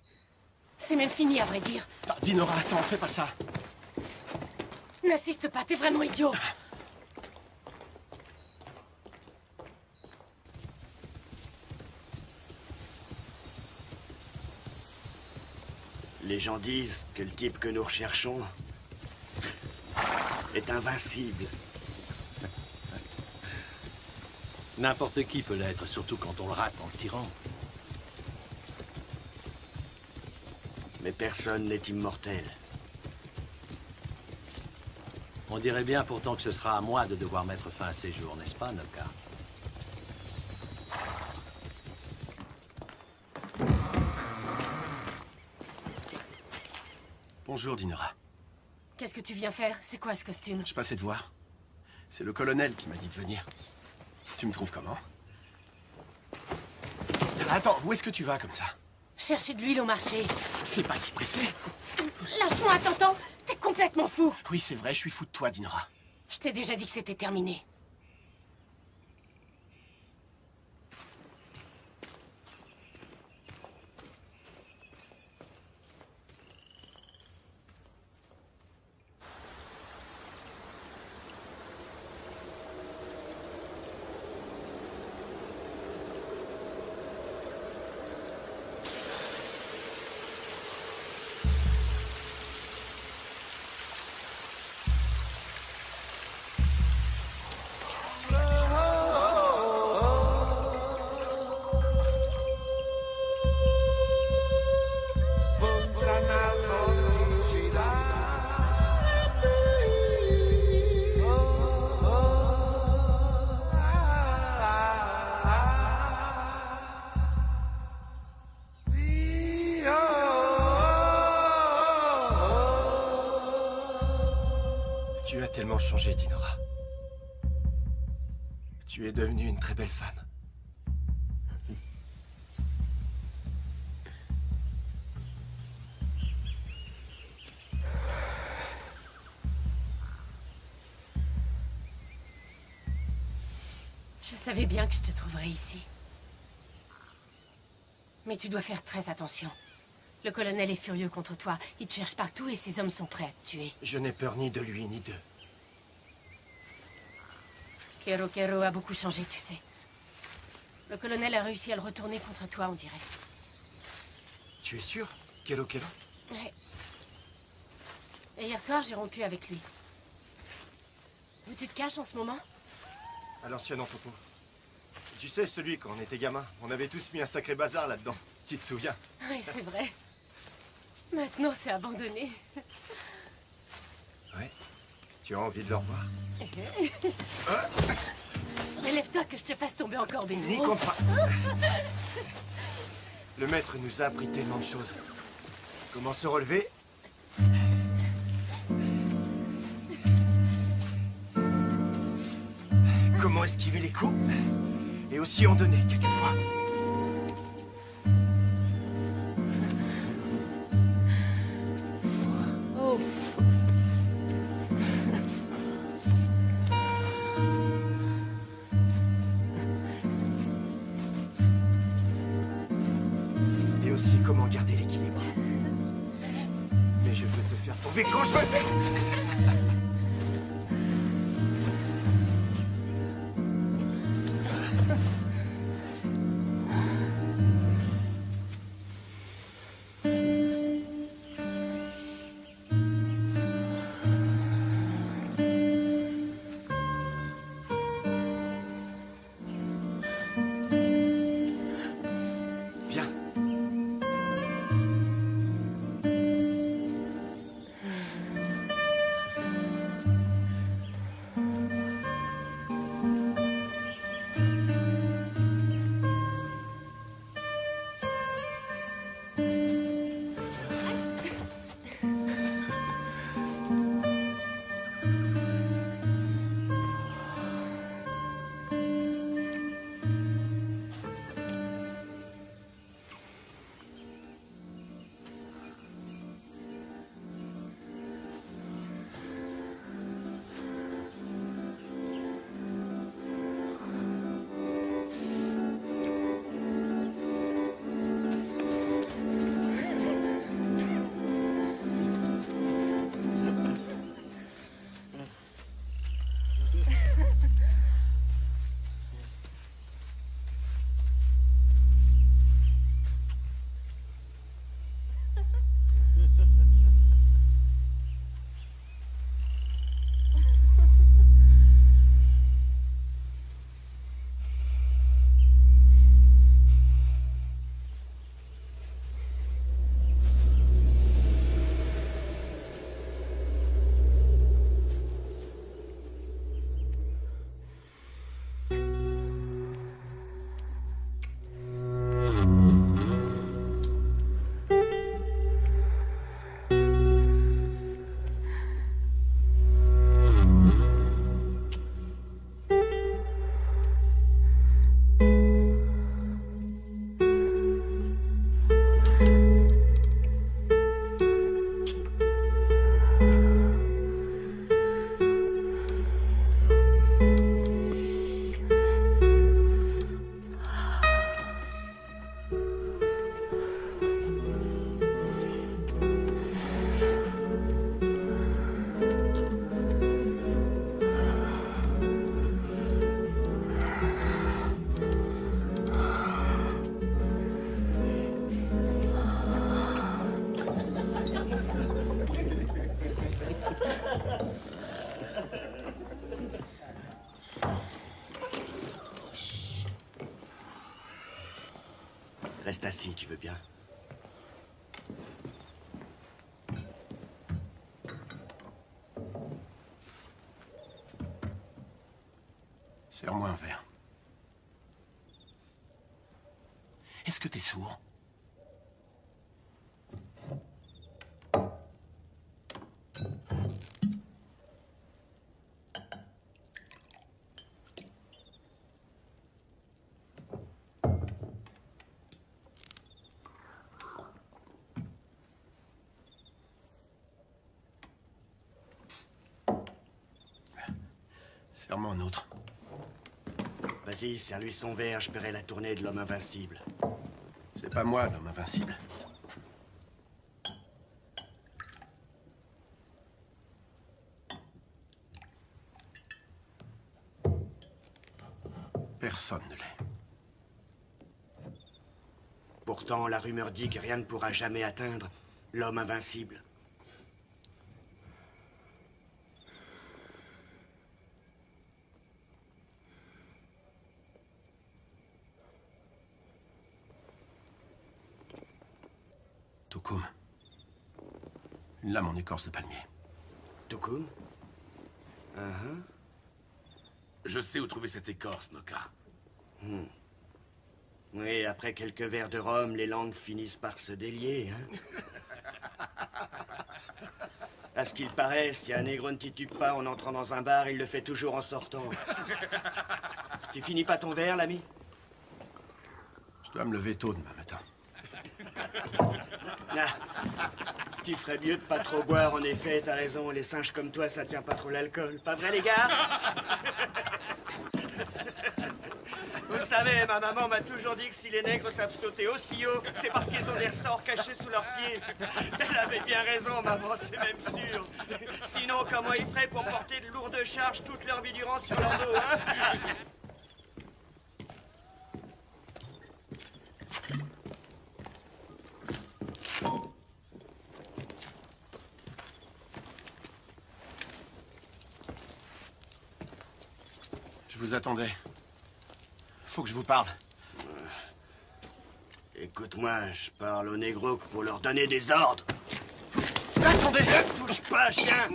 C'est même fini, à vrai dire. Ah, Dinora, attends, fais pas ça. N'insiste pas, t'es vraiment idiot. Les gens disent que le type que nous recherchons est invincible. N'importe qui peut l'être, surtout quand on le rate en le tirant. Mais personne n'est immortel. On dirait bien pourtant que ce sera à moi de devoir mettre fin à ces jours, n'est-ce pas, Nopka? Bonjour, Dinora. Qu'est-ce que tu viens faire? C'est quoi ce costume? Je passais te voir. C'est le colonel qui m'a dit de venir. Tu me trouves comment? Attends, où est-ce que tu vas comme ça? Chercher de l'huile au marché. C'est pas si pressé. Lâche-moi, t'entends? T'es complètement fou. Oui, c'est vrai, je suis fou de toi, Dinora. Je t'ai déjà dit que c'était terminé. Tu as tellement changé, Dinora. Tu es devenue une très belle femme. Je savais bien que je te trouverais ici. Mais tu dois faire très attention. Le colonel est furieux contre toi. Il te cherche partout et ses hommes sont prêts à te tuer. Je n'ai peur ni de lui, ni d'eux. Kero Kero a beaucoup changé, tu sais. Le colonel a réussi à le retourner contre toi, on dirait. Tu es sûr, Kero Kero? Ouais. Et hier soir, j'ai rompu avec lui. Où tu te caches en ce moment? À l'ancien entrepôt. Tu sais, celui quand on était gamin, on avait tous mis un sacré bazar là-dedans. Tu te souviens? Oui, c'est vrai. Maintenant, c'est abandonné. Ouais. Tu as envie de le revoir? Relève-toi que je te fasse tomber encore, Bezuro. N'y compte pas. Le maître nous a appris tellement de choses. Comment se relever? Comment esquiver les coups? Et aussi en donner, quelquefois. Oh. Et aussi comment garder l'équilibre. Mais je peux te faire tomber quand je veux. Reste assis, tu veux bien? Serre-moi un verre. Est-ce que t'es sourd? Serre-moi un autre. Vas-y, serre-lui son verre, je paierai la tournée de l'homme invincible. C'est pas moi, l'homme invincible. Personne ne l'est. Pourtant, la rumeur dit que rien ne pourra jamais atteindre l'homme invincible. Toukoum. Une lame en écorce de palmier. Toukoum? Je sais où trouver cette écorce, Noka. Oui, après quelques verres de rhum, les langues finissent par se délier, hein? À ce qu'il paraît, si un négro ne titube pas en entrant dans un bar, il le fait toujours en sortant. Tu finis pas ton verre, l'ami? Je dois me lever tôt demain matin. Ah, tu ferais mieux de pas trop boire, en effet, t'as raison. Les singes comme toi, ça tient pas trop l'alcool. Pas vrai, les gars? Vous savez, ma maman m'a toujours dit que si les nègres savent sauter aussi haut, c'est parce qu'ils ont des ressorts cachés sous leurs pieds. Elle avait bien raison, maman, c'est même sûr. Sinon, comment ils feraient pour porter de lourdes charges toute leur vie durant sur leur dos, hein? Je vous attendais. Faut que je vous parle. Écoute-moi, je parle aux négros pour leur donner des ordres. Attendez! Ne touche pas, chien!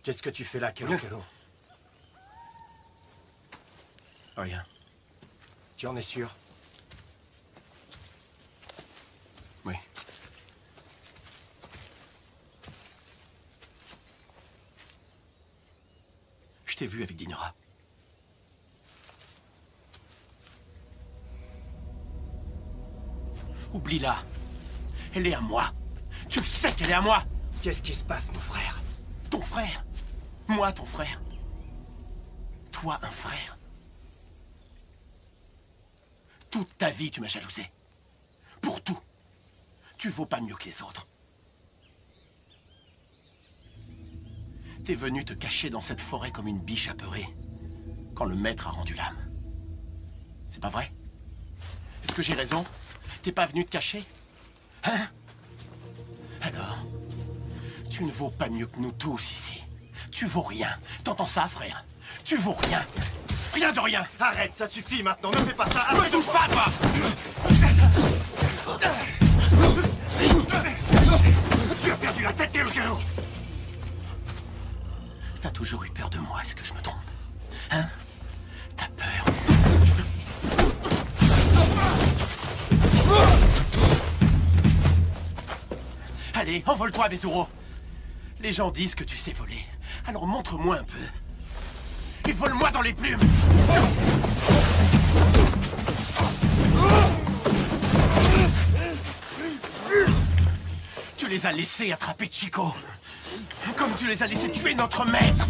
Qu'est-ce que tu fais là, Kelo? Rien. Tu en es sûr? Oui. Je t'ai vu avec Dinora. Oublie-la. Elle est à moi. Tu le sais qu'elle est à moi. Qu'est-ce qui se passe, mon frère? Ton frère. Moi, ton frère. Toi, un frère. Toute ta vie, tu m'as jalousé. Pour tout. Tu vaux pas mieux que les autres. T'es venu te cacher dans cette forêt comme une biche apeurée quand le maître a rendu l'âme. C'est pas vrai? Est-ce que j'ai raison? T'es pas venu te cacher? Hein? Alors, tu ne vaux pas mieux que nous tous ici. Tu vaux rien. T'entends ça, frère? Tu vaux rien. Rien de rien. Arrête, ça suffit maintenant, ne fais pas ça. Ne me touche pas, toi! faute. Tu as perdu la tête et le genou. T'as toujours eu peur de moi, est-ce que je me trompe? Hein? T'as peur? Allez, envole-toi, Bezuro. Les gens disent que tu sais voler. Alors montre-moi un peu. Et vole-moi dans les plumes. Tu les as laissés attraper Chico. Comme tu les as laissés tuer notre maître.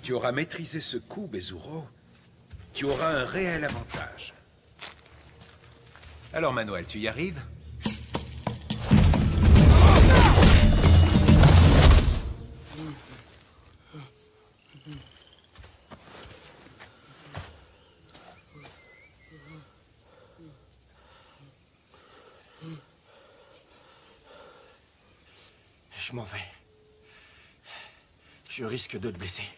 Tu auras maîtrisé ce coup, Bezuro, tu auras un réel avantage. Alors, Manuel, tu y arrives? Je m'en vais. Je risque de te blesser.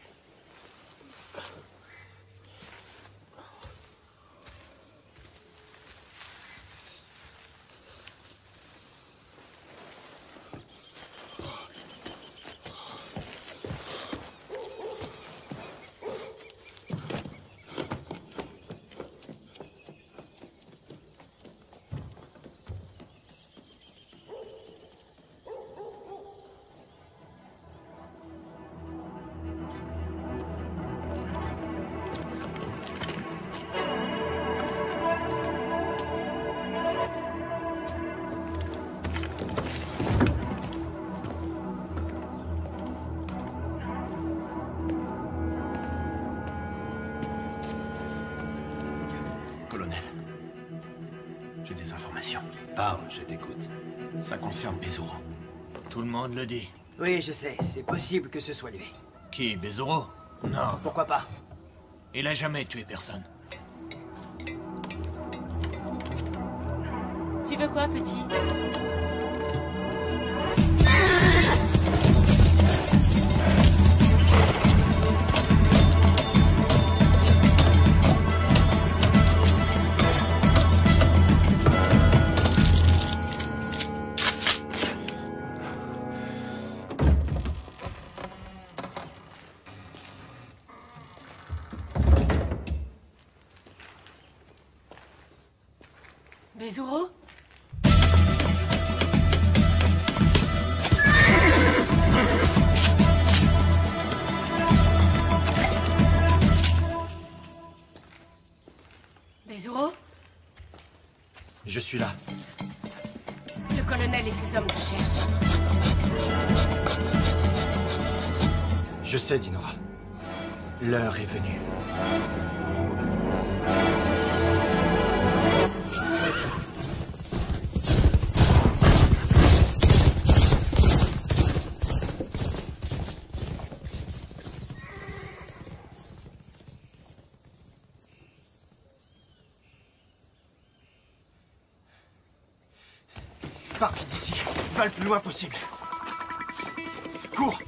Colonel, j'ai des informations. Parle, je t'écoute. Ça concerne Bezuro. Tout le monde le dit. Oui, je sais. C'est possible que ce soit lui. Qui, Bezuro? Non. Pourquoi pas? Il a jamais tué personne. Tu veux quoi, petit? Bezuro? Bezuro? Je suis là. Le colonel et ses hommes te cherchent. Je sais, Dinora. L'heure est venue. Pars vite d'ici. Va le plus loin possible. Cours!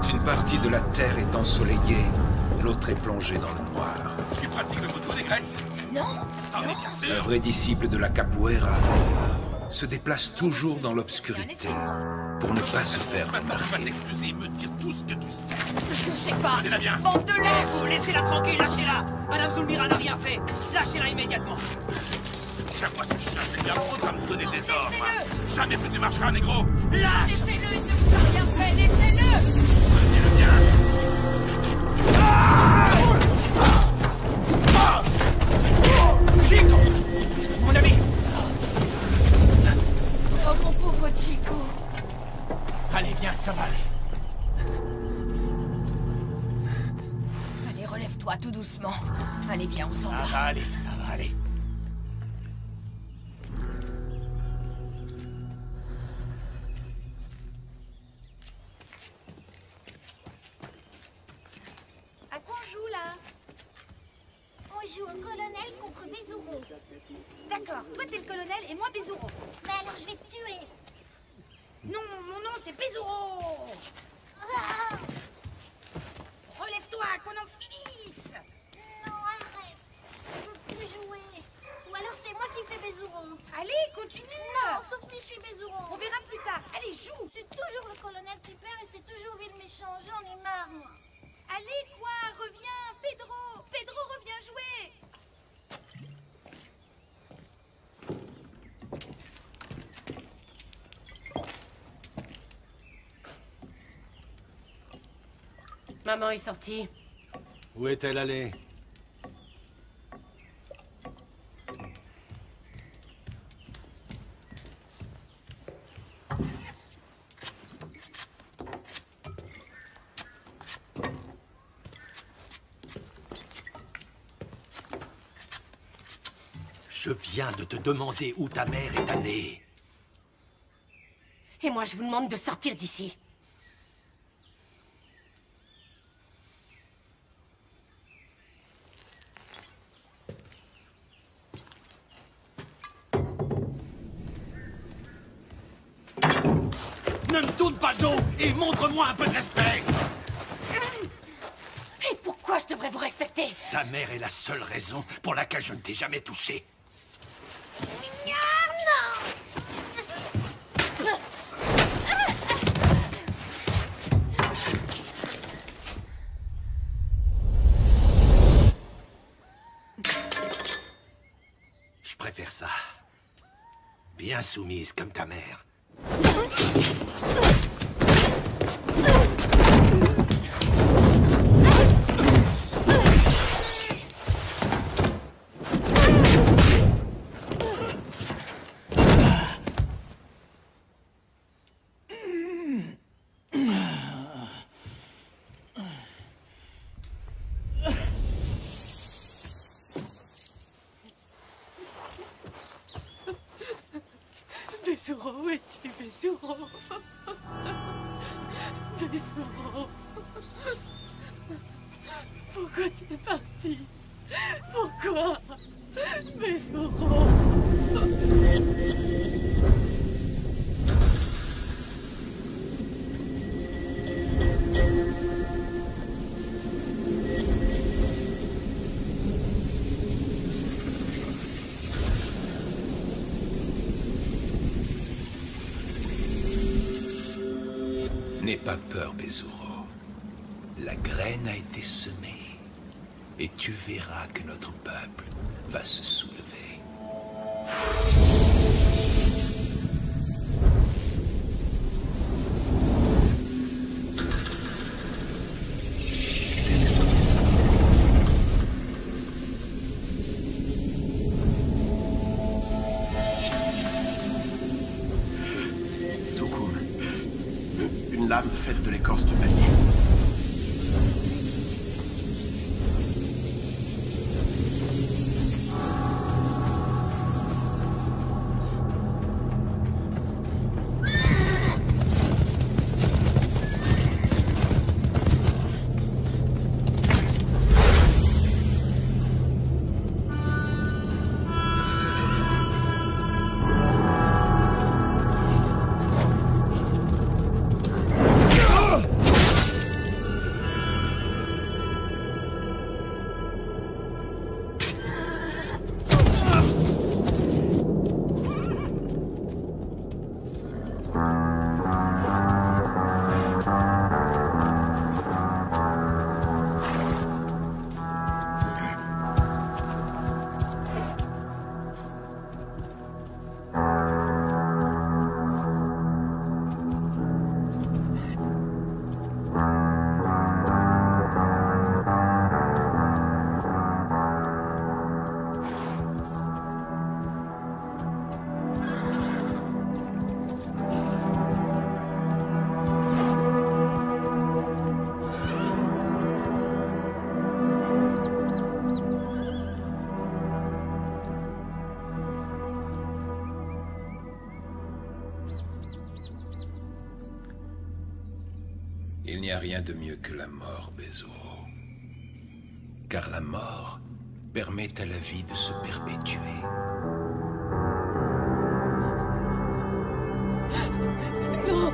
Quand une partie de la Terre est ensoleillée, l'autre est plongée dans le noir. Tu pratiques le couteau des graisses? Non. T'en es bien sûr. Un vrai disciple de la capoeira se déplace toujours dans l'obscurité pour ne pas se faire Maintenant, tu vas remarquer. t'excuser et me dire tout ce que tu sais. Ne touchez pas. Tenez-la bien. Bande de lâches. Laissez-la tranquille, lâchez-la. Madame Zulmira n'a rien fait. Lâchez-la immédiatement. Tiens-moi ce chien, c'est bien trop à me donner des ordres. Jamais plus tu marcheras, négro. Lâche. Laissez-le, il ne vous a rien fait. Laissez-le. Tenez-le bien. Chico, mon ami. Oh, mon pauvre Chico. Allez, viens, ça va aller. Allez, relève-toi tout doucement. Allez, viens, on s'en Ça va. va aller, ça va aller. À quoi on joue là? On joue au colonel contre Bezuro. D'accord, toi t'es le colonel et moi Bezuro. Mais alors je vais te tuer. Non, mon nom c'est Bezuro. Ah. Relève-toi, qu'on en finisse. Non, arrête. Je peux plus jouer. Ou alors c'est moi qui fais Bezuro. Allez, continue. Non, sauf si je suis Bezuro. On verra plus tard. Allez, joue. C'est toujours le colonel qui perd et c'est toujours lui le méchant. J'en ai marre, moi. Allez, quoi, reviens, Pedro. Pedro, reviens jouer. Maman est sortie. Où est-elle allée? Je viens de te demander où ta mère est allée. Et moi, je vous demande de sortir d'ici. Ne me tourne pas le dos et montre-moi un peu de respect. Et pourquoi je devrais vous respecter? Ta mère est la seule raison pour laquelle je ne t'ai jamais touché. Je préfère ça. Bien soumise comme ta mère. Bezuro, où es-tu, Bezuro? Bezuro. Pourquoi tu es parti? Pourquoi? Bezuro. N'aie pas peur, Bezuro. La graine a été semée. Et tu verras que notre peuple va se soulever. Toukoum. Une lame faite de l'écorce du palmier. rien de mieux que la mort, Bezuro. Car la mort permet à la vie de se perpétuer. Non.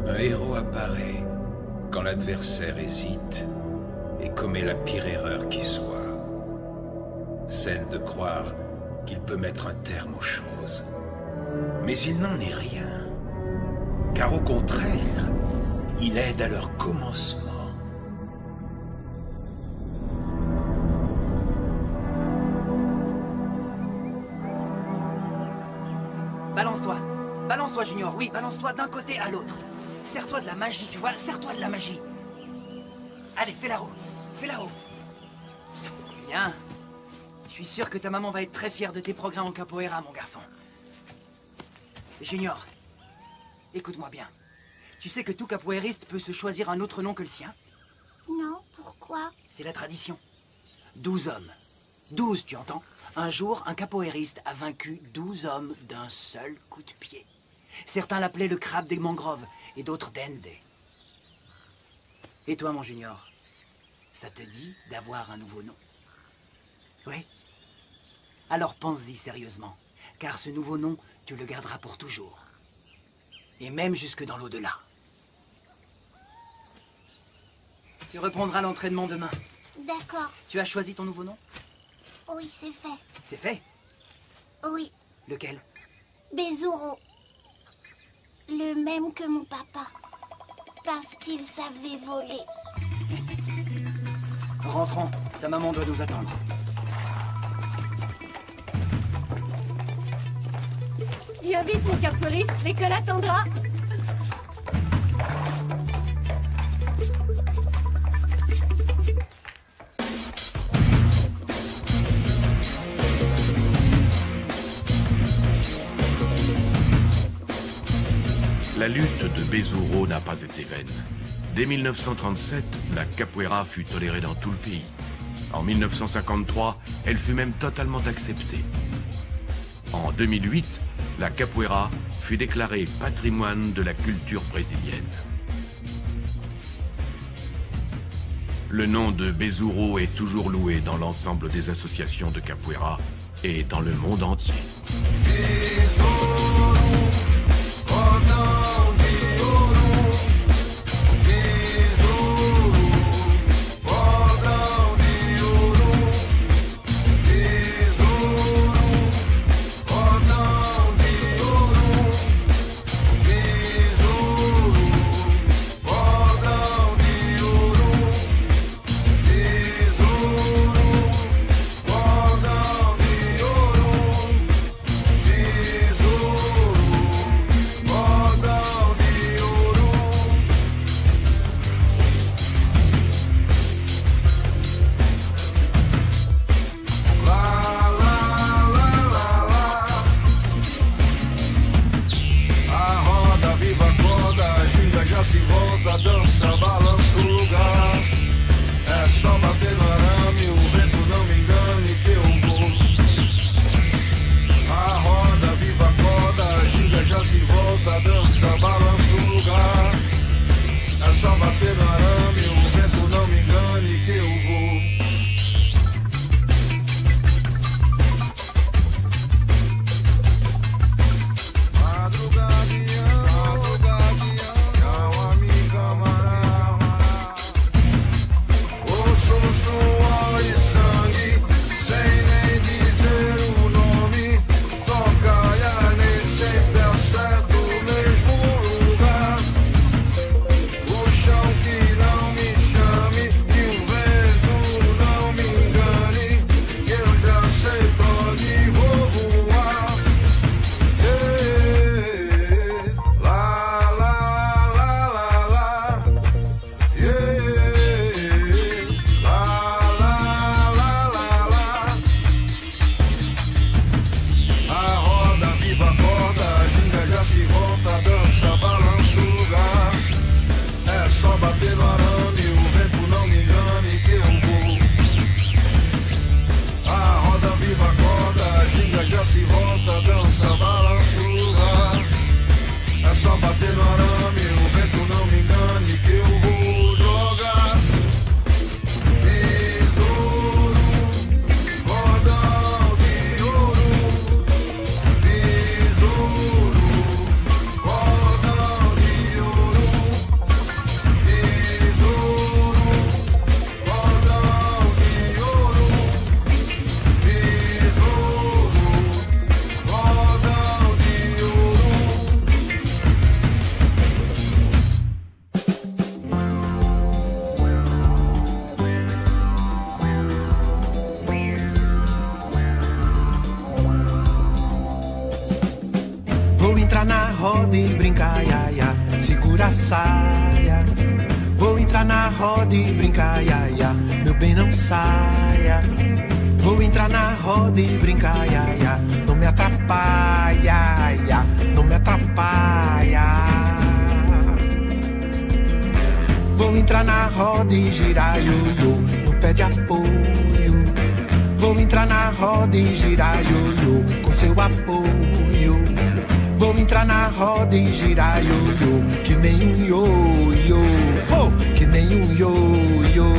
Un héros apparaît quand l'adversaire hésite et commet la pire erreur qui soit, celle de croire qu'il peut mettre un terme aux choses. Mais il n'en est rien, car au contraire, il aide à leur commencement. Balance-toi. Balance-toi, Junior. Oui, balance-toi d'un côté à l'autre. Sers-toi de la magie, tu vois. Sers-toi de la magie. Allez, fais la roue. Fais la roue. Bien. Je suis sûr que ta maman va être très fière de tes progrès en capoeira, mon garçon. Junior, écoute-moi bien. Tu sais que tout capoeiriste peut se choisir un autre nom que le sien? Non, pourquoi? C'est la tradition. 12 hommes. 12, tu entends? Un jour, un capoeiriste a vaincu 12 hommes d'un seul coup de pied. Certains l'appelaient le crabe des mangroves et d'autres Dende. Et toi, mon Junior, ça te dit d'avoir un nouveau nom? Oui? Alors pense-y sérieusement, car ce nouveau nom, tu le garderas pour toujours. Et même jusque dans l'au-delà. Tu reprendras l'entraînement demain. D'accord. Tu as choisi ton nouveau nom? Oui, c'est fait. C'est fait? Oui. Lequel? Bezuro. Le même que mon papa. Parce qu'il savait voler. Rentrons. Ta maman doit nous attendre. Viens vite, mon capoeiriste. L'école attendra. La lutte de Bezuro n'a pas été vaine. Dès 1937, la capoeira fut tolérée dans tout le pays. En 1953, elle fut même totalement acceptée. En 2008, la capoeira fut déclarée patrimoine de la culture brésilienne. Le nom de Bezuro est toujours loué dans l'ensemble des associations de capoeira et dans le monde entier. Se volta, dança, balança o lugar. É só bater no arame, o vento não me engane que eu vou. A roda, viva a corda, a ginga já se volta, dança, balança o lugar. É só bater no arame, o vento não me engane que eu vou. Madrugadinha, madrugadinha, saia. Vou entrar na roda e brincar, ia, ia. Meu bem, não saia. Vou entrar na roda e brincar, ia, ia. Não me atrapalha, ia. Não me atrapalha. Vou entrar na roda e girar, ioiô, no pé de apoio. Vou entrar na roda e girar, ioiô, com seu apoio. Vou entrar na roda e girar, ioiô, que nem um ioiô. Vou, que nem um ioiô.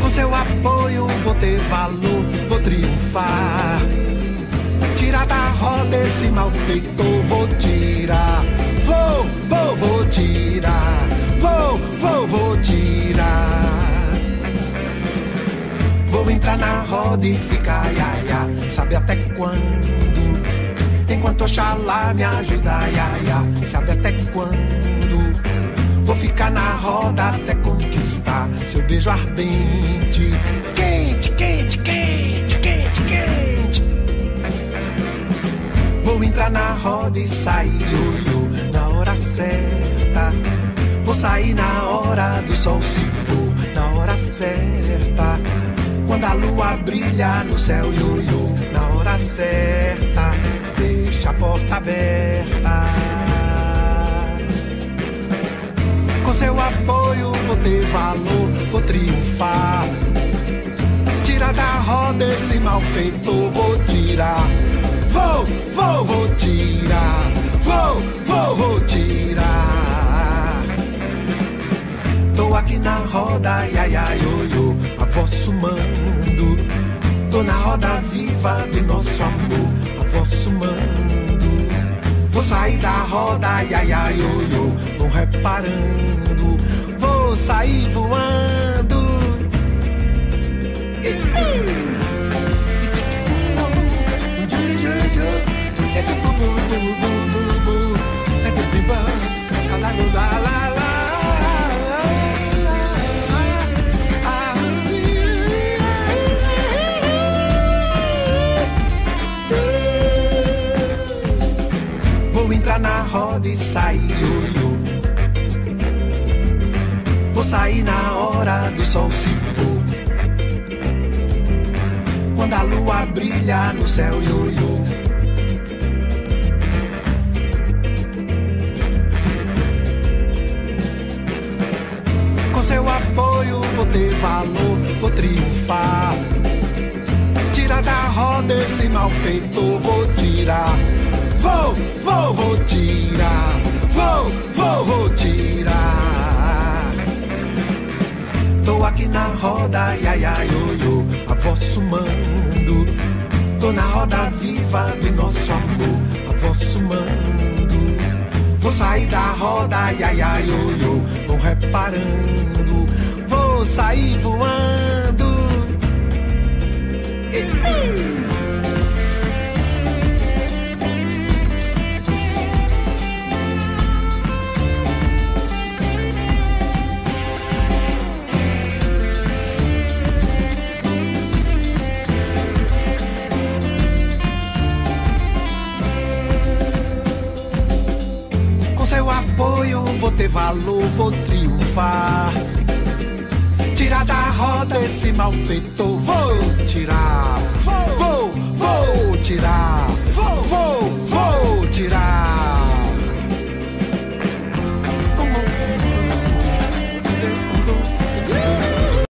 Com seu apoio vou ter valor, vou triunfar. Tirar da roda esse malfeitor, vou tirar. Vou tirar. Vou tirar. Vou entrar na roda e ficar, ia, ia. Sabe até quando? Enquanto Oxalá me ajuda, ia, ia. Sabe até quando? Vou ficar na roda até conquistar seu beijo ardente. Quente, quente, quente, quente, quente. Vou entrar na roda e sair, ioiô, na hora certa. Vou sair na hora do sol se pôr, na hora certa. Quando a lua brilha no céu, ioiô, na hora certa. Deixa a porta aberta. Com seu apoio vou ter valor, vou triunfar. Tira da roda esse malfeitor, vou tirar. Vou tirar. Vou tirar. Tô aqui na roda, ia, ia, ioiô, a vosso mando. Tô na roda viva do nosso amor, a vosso mando. Vou sair da roda, ia, ia, ioiô, vão reparando. Vou sair voando. É tipo bu bu bu bu bu, é tipo bimba, lá no da lá lá. Vou entrar na roda e sair, ioiô. Vou sair na hora do sol se pôr. Quando a lua brilha no céu, ioiô. Com seu apoio vou ter valor, vou triunfar. Tira da roda esse malfeitor, vou tirar. Vou tirar. Vou tirar. Tô aqui na roda, ia, ia, ioiô, a vosso mando. Tô na roda viva do nosso amor, a vosso mando. Vou sair da roda, ia, ia, ioiô, vão reparando. Vou sair voando. Seu apoio vou ter valor, vou triunfar. Tirar da roda esse malfeitor, vou